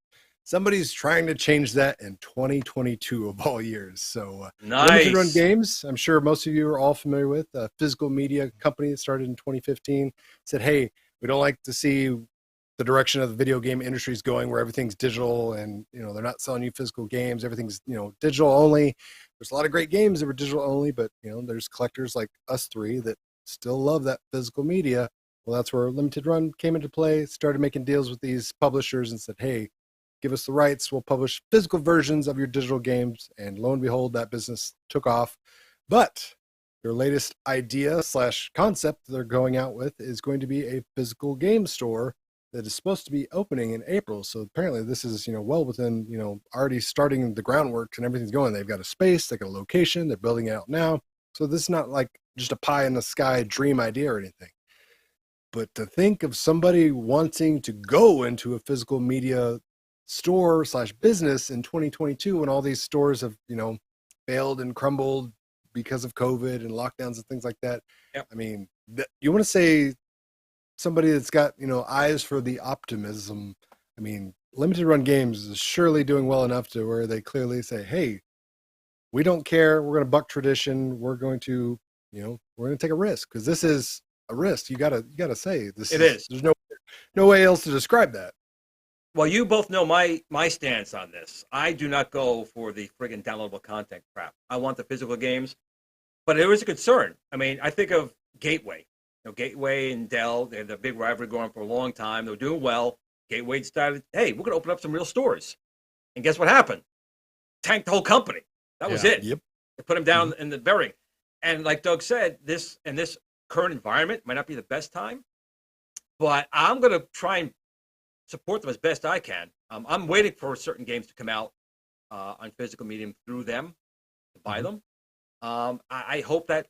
Somebody's trying to change that in 2022 of all years. So nice. Limited Run Games, I'm sure most of you are all familiar with, a physical media company that started in 2015, said, hey, we don't like to see the direction of the video game industry is going where everything's digital and, they're not selling you physical games. Everything's, digital only. There's a lot of great games that were digital only, but, there's collectors like us three that still love that physical media. Well, that's where Limited Run came into play, started making deals with these publishers and said, hey, give us the rights. We'll publish physical versions of your digital games. And lo and behold, that business took off. But their latest idea/concept they're going out with is going to be a physical game store that is supposed to be opening in April. So apparently this is, well within, already starting the groundwork and everything's going. They've got a space, they've got a location, they're building it out now. So this is not like just a pie in the sky dream idea or anything. But to think of somebody wanting to go into a physical media store/business in 2022 when all these stores have, failed and crumbled because of COVID and lockdowns and things like that. Yep. I mean, you want to say somebody that's got, eyes for the optimism. I mean, Limited Run Games is surely doing well enough to where they clearly say, hey, we don't care. We're going to buck tradition. We're going to, we're going to take a risk because this is a risk. You gotta say this. It is. There's no way else to describe that. Well, you both know my stance on this. I do not go for the friggin' downloadable content crap. I want the physical games. But there is a concern. I mean, I think of Gateway. Gateway and Dell, they had a big rivalry going on for a long time. They were doing well. Gateway decided, hey, we're going to open up some real stores. And guess what happened? Tanked the whole company. That was it. Yep. They put them down in the burying. And like Doug said, this current environment might not be the best time. But I'm going to try and support them as best I can. I'm waiting for certain games to come out on physical medium through them to buy them. I hope that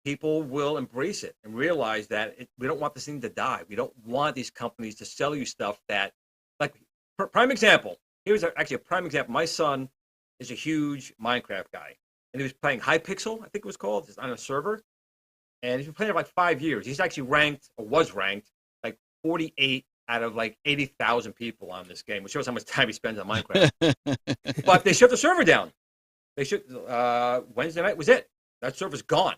people will embrace it and realize that we don't want this thing to die. We don't want these companies to sell you stuff that, like, prime example. Here's actually a prime example. My son is a huge Minecraft guy, and he was playing Hypixel, I think it was called, on a server, and he's been playing it for like 5 years. He's actually was ranked like 48 out of like 80,000 people on this game, which shows how much time he spends on Minecraft. But they shut the server down. They shut Wednesday night was it. That server's gone.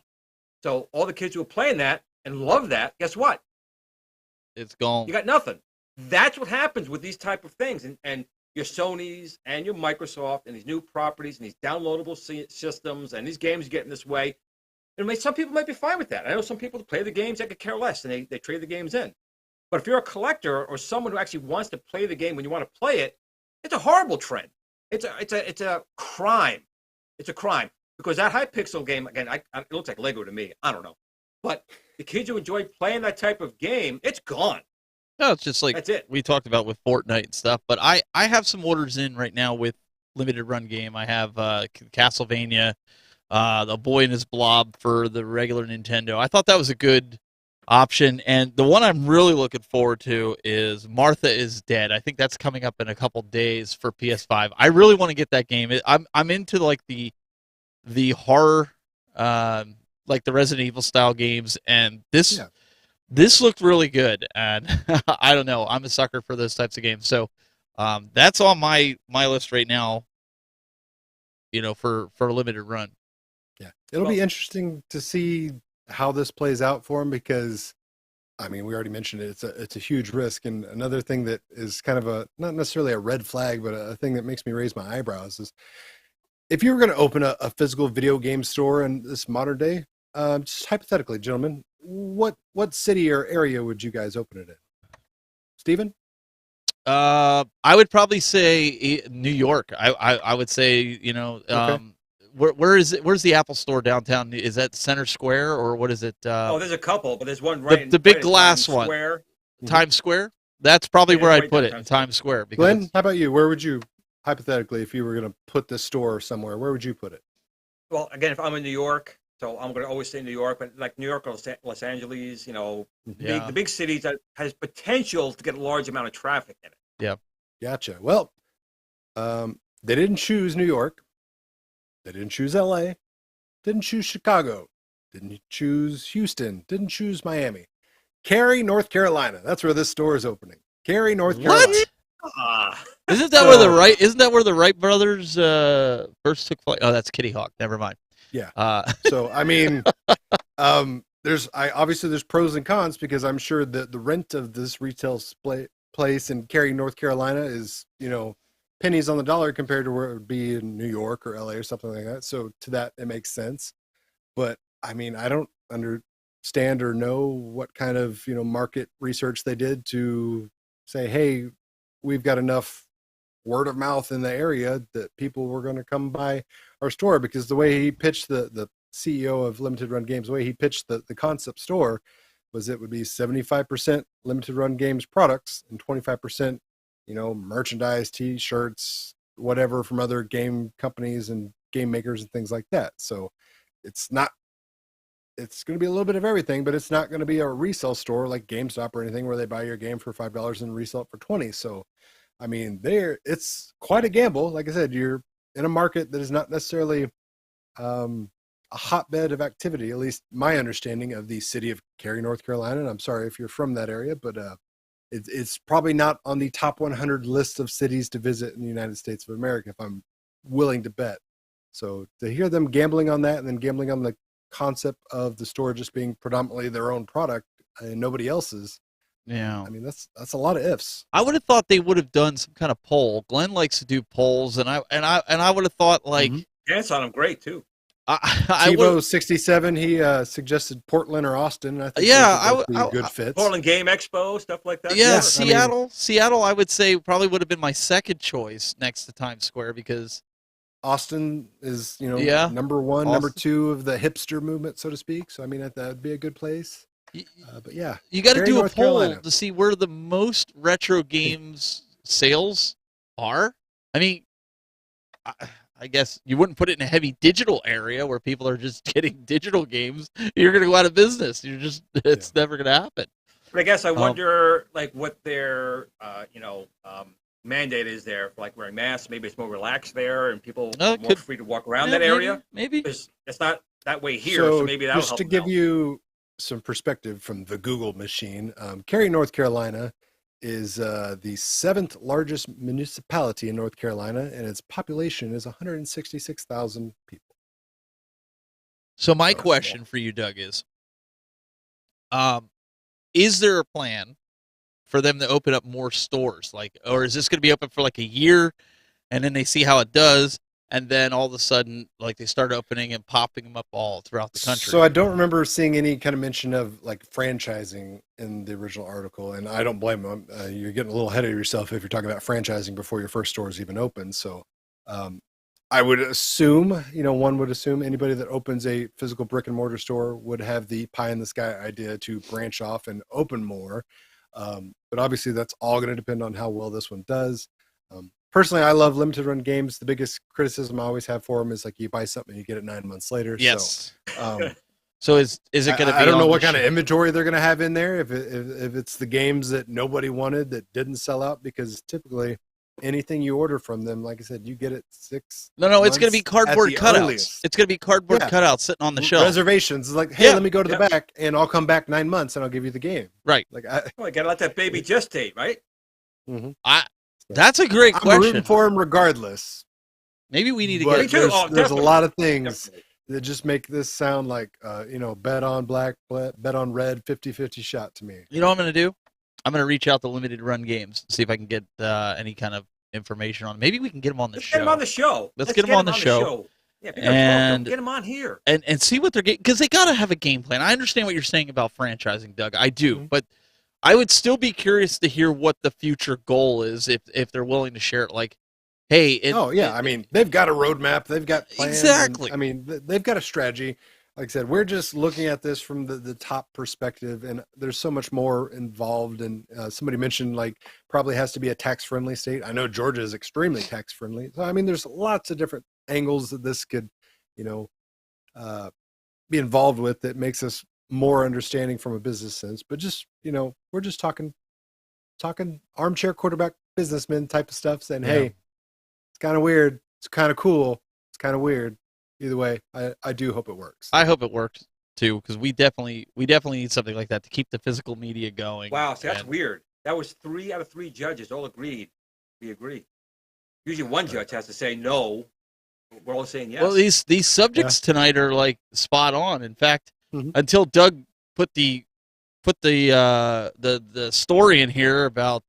So all the kids who were playing that and love that, guess what? It's gone. You got nothing. That's what happens with these type of things. And your Sonys and your Microsoft and these new properties and these downloadable systems and these games getting this way. And some people might be fine with that. I know some people play the games, they could care less, and they trade the games in. But if you're a collector or someone who actually wants to play the game when you want to play it, it's a horrible trend. It's a crime. It's a crime because that Hypixel game again. It looks like Lego to me. I don't know, but the kids who enjoy playing that type of game, it's gone. No, it's just like That's it. we talked about with Fortnite and stuff. But I have some orders in right now with limited run game. I have Castlevania, The Boy and His Blob for the regular Nintendo. I thought that was a good option, and the one I'm really looking forward to is Martha is Dead. I think that's coming up in a couple days for PS5. I really want to get that game. I'm into like the horror, like the Resident Evil style games, and this. Yeah. This looked really good, and I don't know. I'm a sucker for those types of games, so that's on my list right now. For a limited run. Yeah, it'll be interesting to see how this plays out for him because, I mean, we already mentioned it. It's a huge risk, and another thing that is kind of a not necessarily a red flag, but a thing that makes me raise my eyebrows is if you were going to open a physical video game store in this modern day, just hypothetically, gentlemen. What city or area would you guys open it in? Steven? I would probably say New York. I would say Okay. where is it? Where's the Apple Store downtown? Is that Center Square or what is it? There's a couple, but there's one right the big right in glass Times one. Square. Times Square. That's probably Yeah, where I'd right put it downtown in Times Square. Because Glenn, how about you? Where would you, hypothetically, if you were going to put this store somewhere, where would you put it? Well, again, if I'm in New York, so I'm going to always say New York, but like New York or Los Angeles, Yeah. the big cities that has potential to get a large amount of traffic in it. Yeah. Gotcha. Well, they didn't choose New York. They didn't choose LA. Didn't choose Chicago. Didn't choose Houston. Didn't choose Miami. Cary, North Carolina. That's where this store is opening. Cary, North Carolina. What? Ah, Isn't that where the Wright brothers first took flight? Oh, that's Kitty Hawk. Never mind. Yeah. So I mean, obviously there's pros and cons because I'm sure that the rent of this retail place in Cary, North Carolina is pennies on the dollar compared to where it would be in New York or LA or something like that. So to that it makes sense. But I mean, I don't understand or know what kind of market research they did to say, hey, we've got enough word of mouth in the area that people were going to come by our store, because the way he pitched the CEO of Limited Run Games, the way he pitched the concept store was it would be 75% Limited Run Games products and 25% merchandise, t-shirts, whatever from other game companies and game makers and things like that. So it's going to be a little bit of everything, but it's not going to be a resale store like GameStop or anything where they buy your game for $5 and resell it for $20. So I mean, it's quite a gamble. Like I said, you're in a market that is not necessarily a hotbed of activity, at least my understanding of the city of Cary, North Carolina. And I'm sorry if you're from that area, but it's probably not on the top 100 list of cities to visit in the United States of America, if I'm willing to bet. So to hear them gambling on that and then gambling on the concept of the store just being predominantly their own product and nobody else's, Yeah. I mean, that's a lot of ifs. I would have thought they would have done some kind of poll. Glenn likes to do polls, and I would have thought like Chance on him, great too. TiVo 67, he suggested Portland or Austin. I think would be good fits. Portland Game Expo, stuff like that. Yeah, Yeah, Seattle. I would say probably would have been my second choice next to Times Square because Austin is number one, Austin. number two of the hipster movement, so to speak. So I mean, that would be a good place. But yeah, you got to Cary, do a North poll Carolina. to see where the most retro games sales are. I mean, I guess you wouldn't put it in a heavy digital area where people are just getting digital games. You're going to go out of business. It's never going to happen. But I guess I wonder, like, what their, mandate is there for, like, wearing masks. Maybe it's more relaxed there, and people are more free to walk around that area. Maybe. It's not that way here, so maybe that'll just help to them give out. you some perspective from the Google machine, Cary, North Carolina is the 7th largest municipality in North Carolina, and its population is 166,000 people. So my question for you, Doug, is there a plan for them to open up more stores? Like, or is this going to be open for like a year and then they see how it does? And then all of a sudden, like they start opening and popping them up all throughout the country. So I don't remember seeing any kind of mention of like franchising in the original article, and I don't blame them. You're getting a little ahead of yourself if you're talking about franchising before your first store is even open. So I would assume, one would assume anybody that opens a physical brick and mortar store would have the pie in the sky idea to branch off and open more. But obviously that's all going to depend on how well this one does. Personally, I love limited run games. The biggest criticism I always have for them is like you buy something and you get it 9 months later. Yes. So is it going to be? I don't know what kind of inventory they're going to have in there. If it's the games that nobody wanted that didn't sell out, because typically anything you order from them, like I said, you get it 6. No, it's going to be cardboard cutouts. Earliest. It's going to be cardboard cutouts sitting on the shelf. Reservations. It's like, hey, let me go to the back, and I'll come back 9 months, and I'll give you the game. Right. Like, I gotta let that baby gestate, right? Mm-hmm. That's a great question. I'm rooting for him regardless. Maybe we need to get. There's a lot of things that just make this sound like, bet on black, bet on red, 50-50 shot to me. You know what I'm going to do? I'm going to reach out to limited run games, see if I can get any kind of information on. Maybe we can get them on the show. Get them on the show. Let's get them on the show. Yeah, and get them on here and see what they're getting, because they got to have a game plan. I understand what you're saying about franchising, Doug. I do, but I would still be curious to hear what the future goal is if they're willing to share it. Like, hey, I mean, they've got a roadmap, they've got plans. Exactly. I mean, they've got a strategy. Like I said, we're just looking at this from the top perspective, and there's so much more involved. And somebody mentioned like probably has to be a tax-friendly state. I know Georgia is extremely tax-friendly. So I mean, there's lots of different angles that this could, be involved with that makes us more understanding from a business sense. But just we're just talking armchair quarterback businessman type of stuff, saying, hey, it's kind of weird, it's kind of cool, it's kind of weird. Either way, I do hope it works. I hope it works too, because we definitely need something like that to keep the physical media going. Wow, see, that's weird. That was 3 out of 3 judges all agreed. We agree. Usually one judge has to say no. We're all saying yes. Well, these subjects tonight are like spot on. In fact, until Doug put the story in here about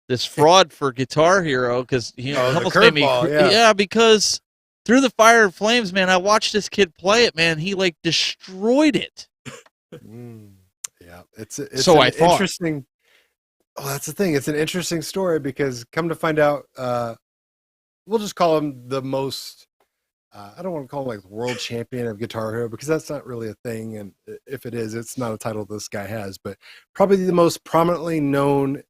this fraud for Guitar Hero, because he almost made me because through the fire and flames, man, I watched this kid play it, man. He like destroyed it. Yeah, it's so I thought. Interesting. Oh, that's the thing. It's an interesting story because come to find out, we'll just call him the most. I don't want to call him like world champion of Guitar Hero because that's not really a thing, and if it is, it's not a title this guy has. But probably the most prominently known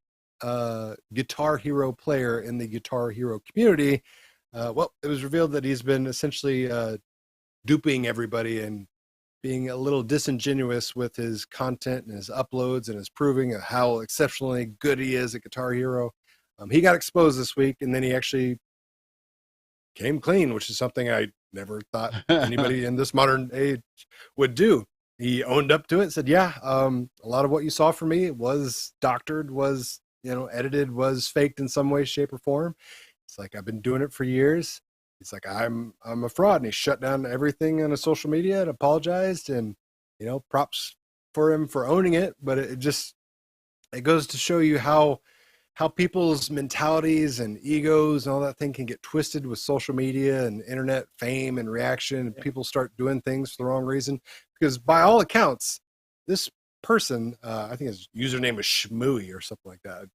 Guitar Hero player in the Guitar Hero community. Well, it was revealed that he's been essentially duping everybody and being a little disingenuous with his content and his uploads and his proving of how exceptionally good he is at Guitar Hero. He got exposed this week, and then he actually came clean, which is something I never thought anybody in this modern age would do. He owned up to it, said, yeah, a lot of what you saw from me was doctored, was, edited, was faked in some way, shape, or form. It's like, I've been doing it for years. He's like, I'm a fraud. And he shut down everything on his social media and apologized. And, props for him for owning it. But it goes to show you how people's mentalities and egos and all that thing can get twisted with social media and internet fame and reaction. And people start doing things for the wrong reason. Because by all accounts, this person, I think his username was Shmooey or something like that.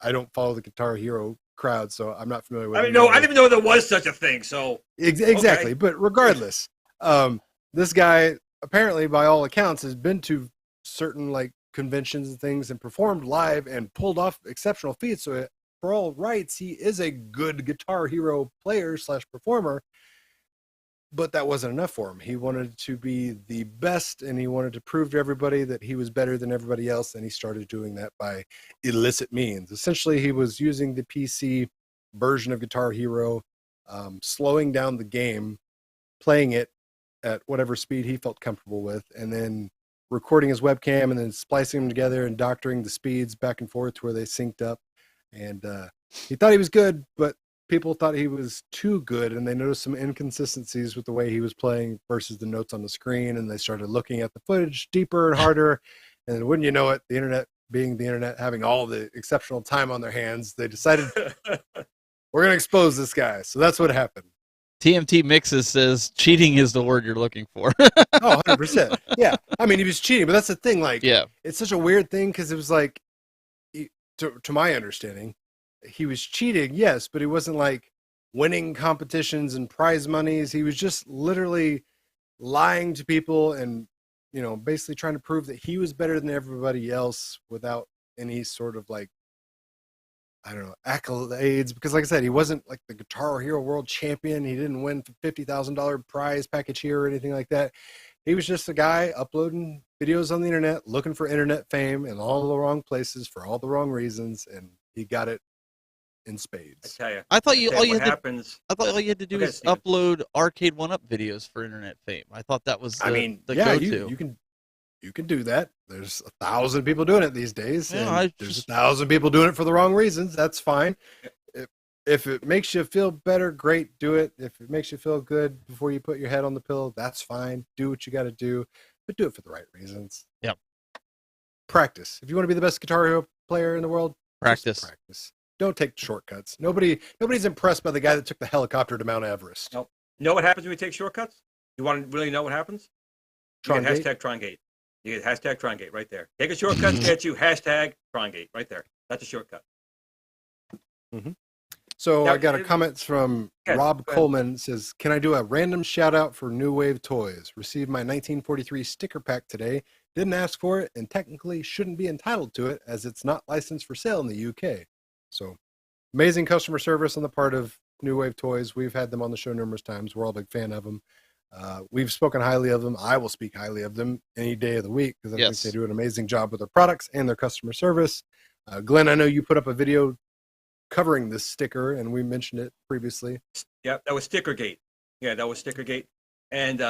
I don't follow the Guitar Hero crowd, so I'm not familiar with I didn't even know there was such a thing. So exactly, okay. But regardless, this guy apparently, by all accounts, has been to certain like conventions and things and performed live and pulled off exceptional feats. So for all rights, he is a good Guitar Hero player / performer. But that wasn't enough for him. He wanted to be the best, and he wanted to prove to everybody that he was better than everybody else, and he started doing that by illicit means. Essentially, he was using the PC version of Guitar Hero, slowing down the game, playing it at whatever speed he felt comfortable with, and then recording his webcam and then splicing them together and doctoring the speeds back and forth to where they synced up. And he thought he was good, but people thought he was too good, and they noticed some inconsistencies with the way he was playing versus the notes on the screen, and they started looking at the footage deeper and harder. And wouldn't you know it, the internet being the internet, having all the exceptional time on their hands, they decided we're going to expose this guy. So that's what happened. TMT Mixes says cheating is the word you're looking for. Oh, 100%. Yeah. I mean, he was cheating, but that's the thing. Like, it's such a weird thing because it was like, to my understanding, he was cheating, yes, but he wasn't like winning competitions and prize monies. He was just literally lying to people and, basically trying to prove that he was better than everybody else without any sort of like, I don't know, accolades. Because like I said, he wasn't like the Guitar Hero World Champion. He didn't win $50,000 prize package here or anything like that. He was just a guy uploading videos on the internet, looking for internet fame in all the wrong places for all the wrong reasons, and he got it in spades. I tell you. I thought all you had to do Okay, is Steven. upload Arcade 1-Up videos for internet fame. I thought that was the yeah, go-to. you can do that. There's 1,000 people doing it these days. Yeah, and there's 1,000 people doing it for the wrong reasons. That's fine. If it makes you feel better, great, do it. If it makes you feel good before you put your head on the pillow, that's fine. Do what you got to do, but do it for the right reasons. Yep. Practice. If you want to be the best Guitar Hero player in the world, Practice. just practice. Don't take shortcuts. Nobody's impressed by the guy that took the helicopter to Mount Everest. Nope. You know what happens when you take shortcuts? You want to really know what happens? You get hashtag Trongate. You get hashtag Trongate right there. Take a shortcut, get you hashtag Trongate right there. That's a shortcut. Mm-hmm. So now, I got a comment from Rob Coleman. Says, can I do a random shout out for New Wave Toys? Received my 1943 sticker pack today. Didn't ask for it and technically shouldn't be entitled to it as it's not licensed for sale in the UK. So amazing customer service on the part of New Wave Toys. We've had them on the show numerous times. We're all a big fan of them. We've spoken highly of them. I will speak highly of them any day of the week because I think they do an amazing job with their products and their customer service. Glenn, I know you put up a video covering this sticker, and we mentioned it previously. Yeah, that was Stickergate. Yeah, that was Stickergate. And,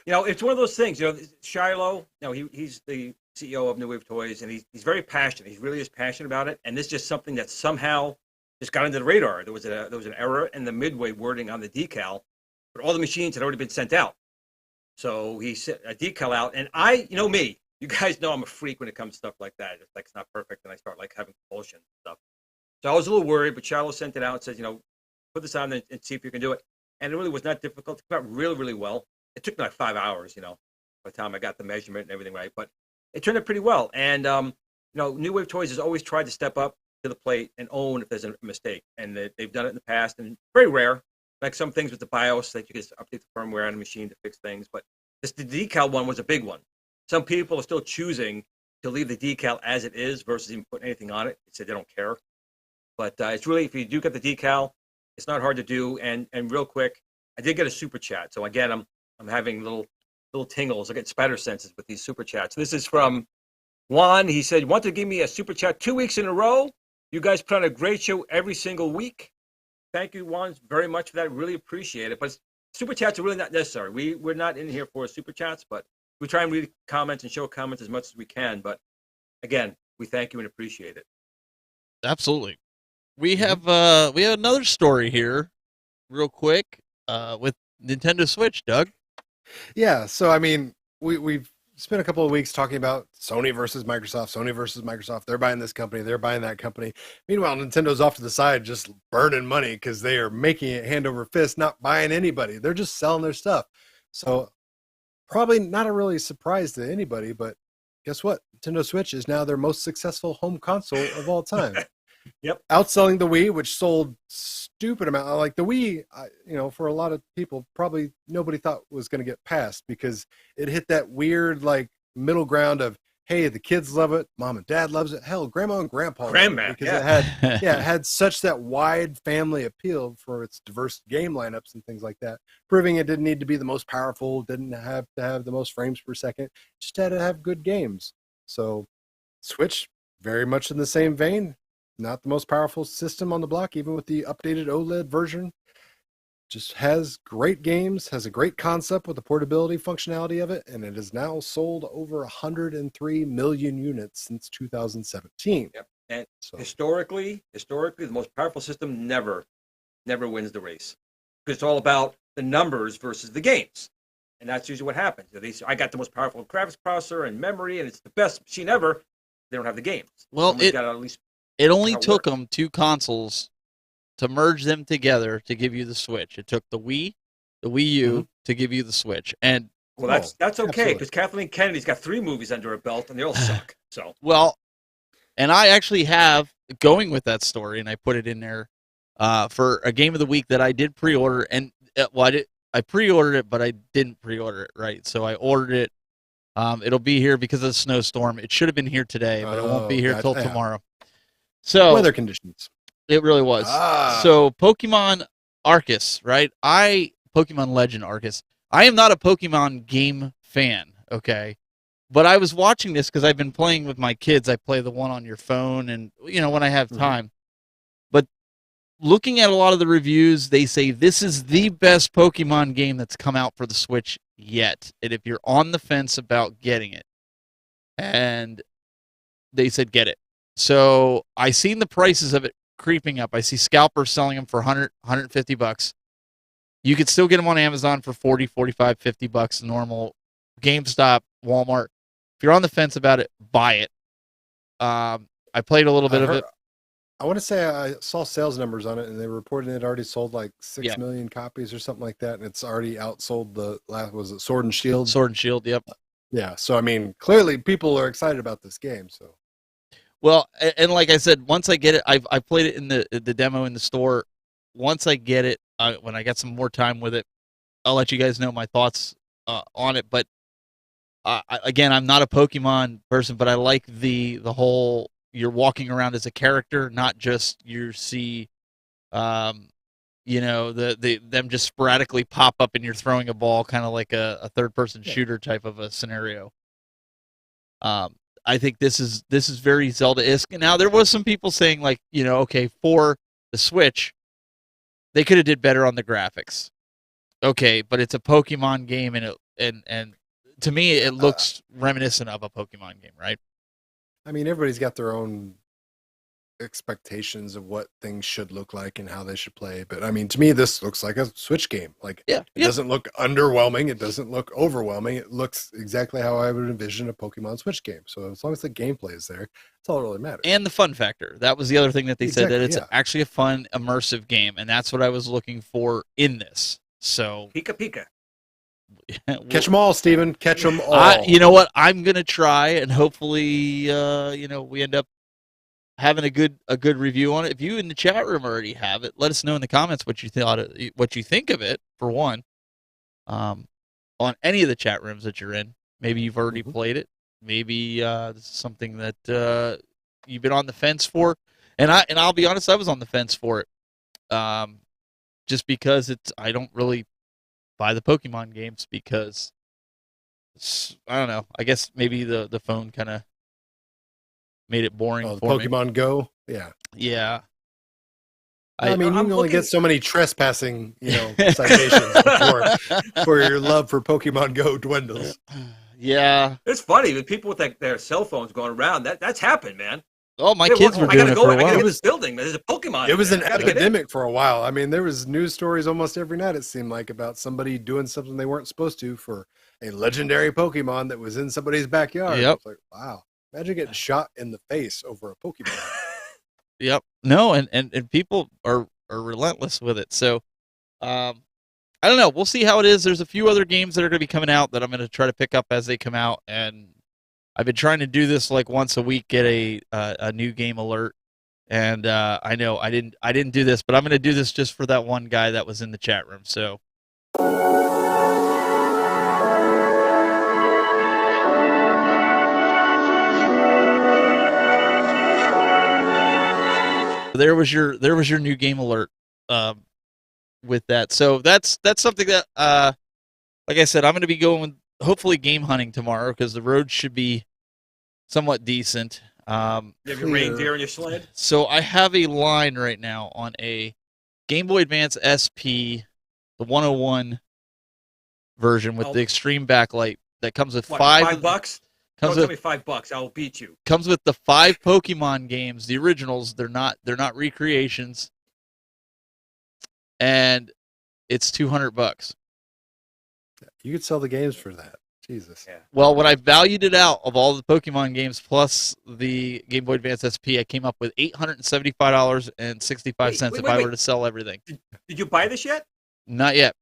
it's one of those things, Shiloh, he's the CEO of New Wave Toys, and he's very passionate. He really is passionate about it. And this is just something that somehow just got under the radar. There was an error in the midway wording on the decal, but all the machines had already been sent out. So he sent a decal out, and me, you guys know I'm a freak when it comes to stuff like that. It's like it's not perfect, and I start like having compulsion and stuff. So I was a little worried, but Shiloh sent it out and said, put this on and see if you can do it. And it really was not difficult. It came out really, really well. It took me like 5 hours, by the time I got the measurement and everything right. But it turned out pretty well. And, New Wave Toys has always tried to step up to the plate and own if there's a mistake. And they've done it in the past, and very rare. Like some things with the BIOS that you can update the firmware on the machine to fix things. But the decal one was a big one. Some people are still choosing to leave the decal as it is versus even putting anything on it. They said they don't care. But it's really, if you do get the decal, it's not hard to do. And real quick, I did get a super chat. So again, I'm having little tingles. I get spider senses with these super chats. This is from Juan. He said, want to give me a super chat 2 weeks in a row? You guys put on a great show every single week. Thank you, Juan, very much for that. Really appreciate it. But super chats are really not necessary. We're not in here for super chats, but we try and read comments and show comments as much as we can. But again, we thank you and appreciate it. Absolutely. We have another story here, real quick, with Nintendo Switch, Doug. Yeah, so I mean, we've spent a couple of weeks talking about Sony versus Microsoft. They're buying this company, they're buying that company. Meanwhile, Nintendo's off to the side just burning money because they are making it hand over fist, not buying anybody. They're just selling their stuff. So probably not a really surprise to anybody, but guess what? Nintendo Switch is now their most successful home console of all time. Yep. Outselling the Wii, which sold stupid amount. Like the Wii, for a lot of people, probably nobody thought was going to get passed because it hit that weird like middle ground of, hey, the kids love it, mom and dad loves it, hell, grandma and grandpa love it because it had such that wide family appeal for its diverse game lineups and things like that, proving it didn't need to be the most powerful, didn't have to have the most frames per second, just had to have good games. So Switch, very much in the same vein. Not the most powerful system on the block, even with the updated OLED version. Just has great games, has a great concept with the portability functionality of it, and it has now sold over 103 million units since 2017. Yep. And historically, the most powerful system never wins the race. Because it's all about the numbers versus the games. And that's usually what happens. I got the most powerful graphics processor and memory, and it's the best machine ever. They don't have the games. Well, it only took them two consoles to merge them together to give you the Switch. It took the Wii, the Wii U to give you the Switch. And that's okay because Kathleen Kennedy's got 3 movies under her belt and they all suck. So well, and I actually have, going with that story, and I put it in there, for a game of the week that I did pre-order, and I pre-ordered it, but I didn't pre-order it, right? So I ordered it. It'll be here because of the snowstorm. It should have been here today, but it won't be here till tomorrow. So weather conditions. It really was. So Pokemon Arceus, right? Pokemon Legend Arceus. I am not a Pokemon game fan, okay? But I was watching this because I've been playing with my kids. I play the one on your phone and, when I have time. But looking at a lot of the reviews, they say this is the best Pokemon game that's come out for the Switch yet. And if you're on the fence about getting it, and they said get it. So I seen the prices of it creeping up. I see scalpers selling them for $150. You could still get them on Amazon for $40, $45, $50 normal. GameStop, Walmart. If you're on the fence about it, buy it. I played a little bit of it. I want to say I saw sales numbers on it, and they reported it already sold like 6 million copies or something like that, and it's already outsold the last, was it Sword and Shield? Sword and Shield, yep. Yeah, so I mean, clearly people are excited about this game. So, well, and like I said, once I get it, I played it in the demo in the store. Once I get it, when I get some more time with it, I'll let you guys know my thoughts on it. But again, I'm not a Pokemon person, but I like the whole you're walking around as a character, not just you see, them just sporadically pop up and you're throwing a ball, kind of like a third-person shooter type of a scenario. I think this is very Zelda-esque. Now, there was some people saying, like, okay, for the Switch, they could have did better on the graphics. Okay, but it's a Pokemon game, and to me, it looks reminiscent of a Pokemon game, right? I mean, everybody's got their own expectations of what things should look like and how they should play. But I mean, to me, this looks like a Switch game. Like, it doesn't look underwhelming. It doesn't look overwhelming. It looks exactly how I would envision a Pokemon Switch game. So as long as the gameplay is there, that's all that really matters. And the fun factor. That was the other thing that they said, that it's actually a fun, immersive game. And that's what I was looking for in this. So Pika Pika. Catch them all, Steven. Catch them all. You know what? I'm going to try, and hopefully, we end up having a good review on it. If you in the chat room already have it, let us know in the comments what you think of it, for one. On any of the chat rooms that you're in. Maybe you've already played it. Maybe this is something that you've been on the fence for. And I'll be honest, I was on the fence for it. Just because I don't really buy the Pokemon games because I don't know. I guess maybe the phone kind of made it boring for Pokemon me. Go? Yeah. Yeah. I mean, you can only get so many trespassing, citations before your love for Pokemon Go dwindles. Yeah. It's funny with people with their cell phones going around. That's happened, man. Oh, my kids were doing it for a while. I gotta go in this building. There's a Pokemon. It was an epidemic for a while. I mean, there was news stories almost every night, it seemed like, about somebody doing something they weren't supposed to for a legendary Pokemon that was in somebody's backyard. Yep. It's like, wow. Imagine getting shot in the face over a Pokemon. Yep. No, and people are relentless with it. So, I don't know. We'll see how it is. There's a few other games that are going to be coming out that I'm going to try to pick up as they come out, and I've been trying to do this like once a week, get a new game alert. And I know I didn't do this, but I'm going to do this just for that one guy that was in the chat room. So. There was your new game alert with that. So that's something that like I said, I'm going to be going hopefully game hunting tomorrow because the road should be somewhat decent. You have your reindeer in your sled? So I have a line right now on a Game Boy Advance SP, the 101 version with the extreme backlight that comes with $5? Don't tell me $5. I'll beat you. Comes with the 5 Pokemon games, the originals. They're not recreations, and it's $200. You could sell the games for that. Jesus. Yeah. Well, when I valued it out of all the Pokemon games plus the Game Boy Advance SP, I came up with $875.65 if I were to sell everything. Did you buy this yet? Not yet.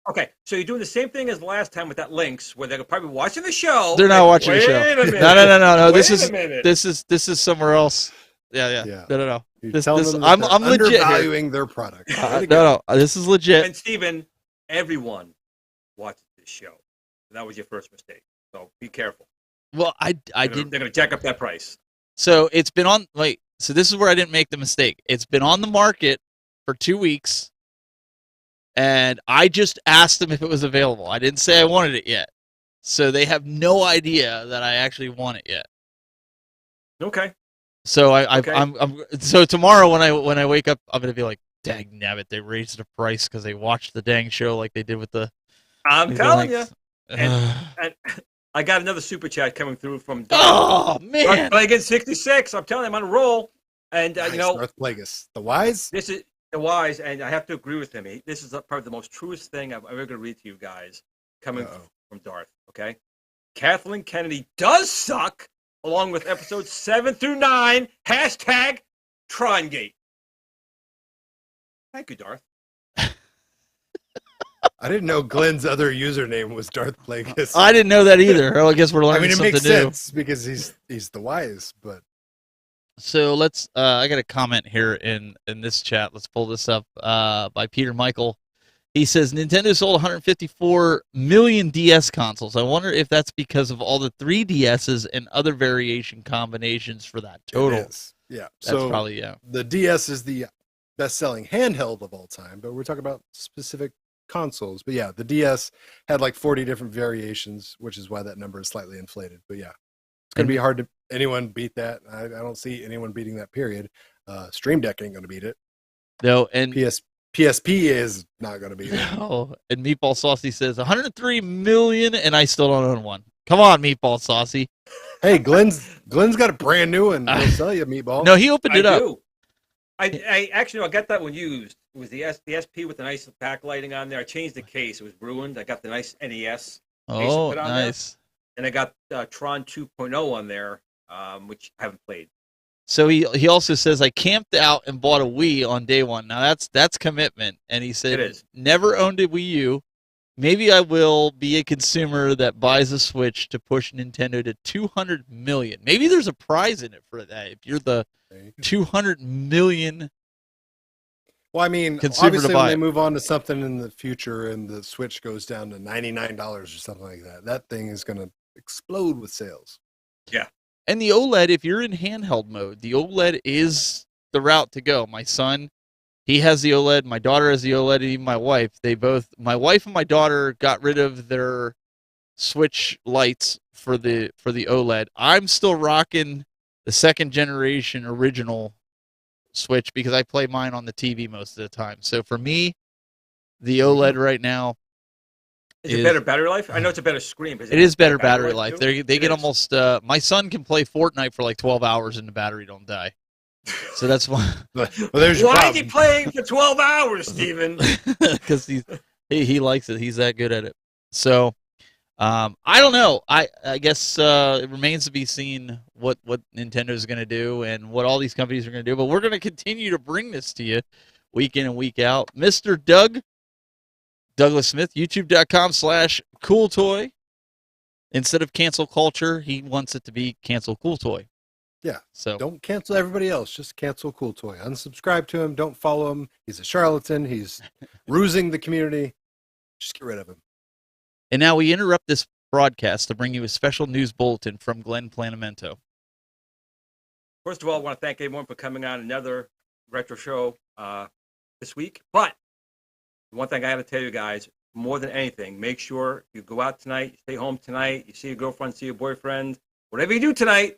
Okay, so you're doing the same thing as last time with that links, where they're probably watching the show. They're not watching the show. Wait a minute. No. Wait This is somewhere else. Yeah. No. You're telling them that I'm they're legit here. undervaluing their product. No, this is legit. And Steven, everyone watches this show. That was your first mistake. So be careful. Well, I They're didn't. going to jack up that price. So it's been on. Wait. So this is where I didn't make the mistake. It's been on the market for 2 weeks, and I just asked them if it was available. I didn't say I wanted it yet. So they have no idea that I actually want it yet. Okay. So Okay. I'm so tomorrow when I wake up, I'm gonna be like, dang nabbit, they raised the price because they watched the dang show like they did with the. I'm telling you. links. And I got another super chat coming through from Oh man! Plagueis 66. I'm telling you, I'm on a roll. And Nice, you know, Darth Plagueis, the wise. this is the wise, and I have to agree with him. This is probably the most truest thing I'm ever going to read to you guys coming from Darth. Okay, Kathleen Kennedy does suck, along with episodes 7 through 9. Hashtag Trongate. Thank you, Darth. I didn't know Glenn's other username was Darth Plagueis. I didn't know that either. Oh, I guess we're I learning mean, it something makes new. sense because he's the wise, but So let's. I got a comment here in this chat. Let's pull this up by Peter Michael. He says Nintendo sold 154 million DS consoles. I wonder if that's because of all the 3DSs and other variation combinations for that total. it is. Yeah. That's probably The DS is the best-selling handheld of all time, but we're talking about specific consoles. But yeah, the DS had like 40 different variations, which is why that number is slightly inflated. But yeah, it's going to be hard to anyone beat that. I don't see anyone beating that, period. Stream Deck ain't going to beat it. No, and PSP is not going to beat it. no, and Meatball Saucy says 103 million, and I still don't own one. Come on, Meatball Saucy. Hey, Glenn's got a brand new one. He'll sell you, Meatball. No, he opened it up. Do. I actually I got that one used. It was the SP with the nice backlighting on there. I changed the case. It was ruined. I got the nice NES. Oh, put on nice. And I got Tron 2.0 on there, which I haven't played. So he also says I camped out and bought a Wii on day one. Now that's commitment. And he said It is. never owned a Wii U. Maybe I will be a consumer that buys a Switch to push Nintendo to 200 million. Maybe there's a prize in it for that. If you're the 200 million. Well, I mean, Consumer to obviously buy when they it. move on to something in the future and the Switch goes down to $99 or something like that, that thing is going to explode with sales. Yeah. And the OLED, if you're in handheld mode, the OLED is the route to go. My son, he has the OLED. My daughter has the OLED. And even my wife, my wife and my daughter got rid of their Switch lights for the OLED. I'm still rocking the second generation original Switch because I play mine on the TV most of the time. So for me, the OLED right now Is it better battery life? I know it's a better screen. But it is better battery life. too? They It get is. almost. My son can play Fortnite for like 12 hours and the battery don't die. So that's why. Well, there's your Why is problem. he playing for 12 hours, Steven? Because he likes it. He's that good at it. So I don't know. I guess it remains to be seen what Nintendo is going to do and what all these companies are going to do. But we're going to continue to bring this to you week in and week out. Mr. Douglas Smith, youtube.com/cooltoy. Instead of cancel culture, he wants it to be cancel cool toy. Yeah. So Don't cancel everybody else. Just cancel Cool Toy. Unsubscribe to him. Don't follow him. He's a charlatan. He's rusing the community. Just get rid of him. And now we interrupt this broadcast to bring you a special news bulletin from Glenn Planamento. First of all, I want to thank everyone for coming on another retro show this week. But one thing I got to tell you guys, more than anything, make sure you go out tonight, you stay home tonight, you see your girlfriend, see your boyfriend, whatever you do tonight,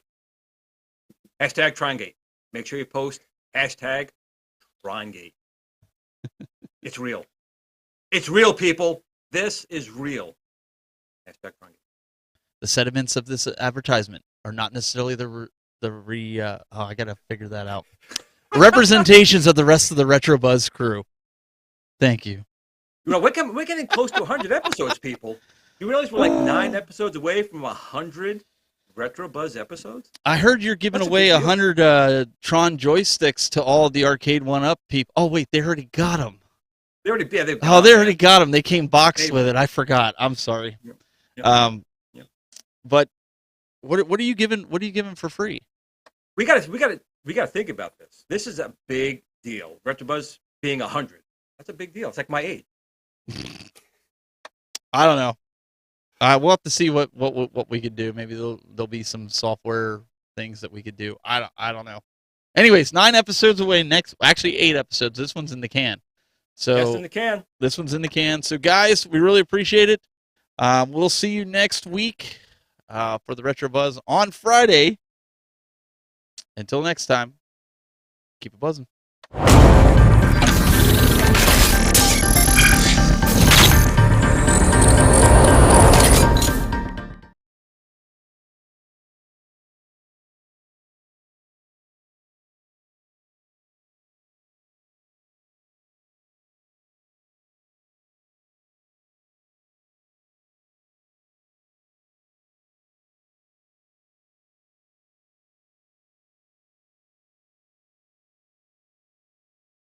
hashtag Trongate. Make sure you post hashtag Trongate. It's real. It's real, people. This is real. Hashtag Trongate. The sentiments of this advertisement are not necessarily I got to figure that out. Representations of the rest of the Retro Buzz crew. Thank you. You know, we're getting close to 100 episodes, people. You realize we're like 9 episodes away from 100 Retro Buzz episodes? I heard you're giving That's a away big deal. 100 Tron joysticks to all the Arcade 1-Up people. Oh, wait, they already got them. They already Got them. They came boxed with it. I forgot. I'm sorry. Yep. But what are you giving? What are you giving for free? We got we got to think about this. This is a big deal. RetroBuzz being 100. That's a big deal. It's like my age. I don't know. We'll have to see what we could do. Maybe there'll be some software things that we could do. I don't know. Anyways, 9 episodes away. Actually 8 episodes. This one's in the can. So Yes, in the can. This one's in the can. So guys, we really appreciate it. We'll see you next week for the Retro Buzz on Friday. Until next time, keep it buzzing.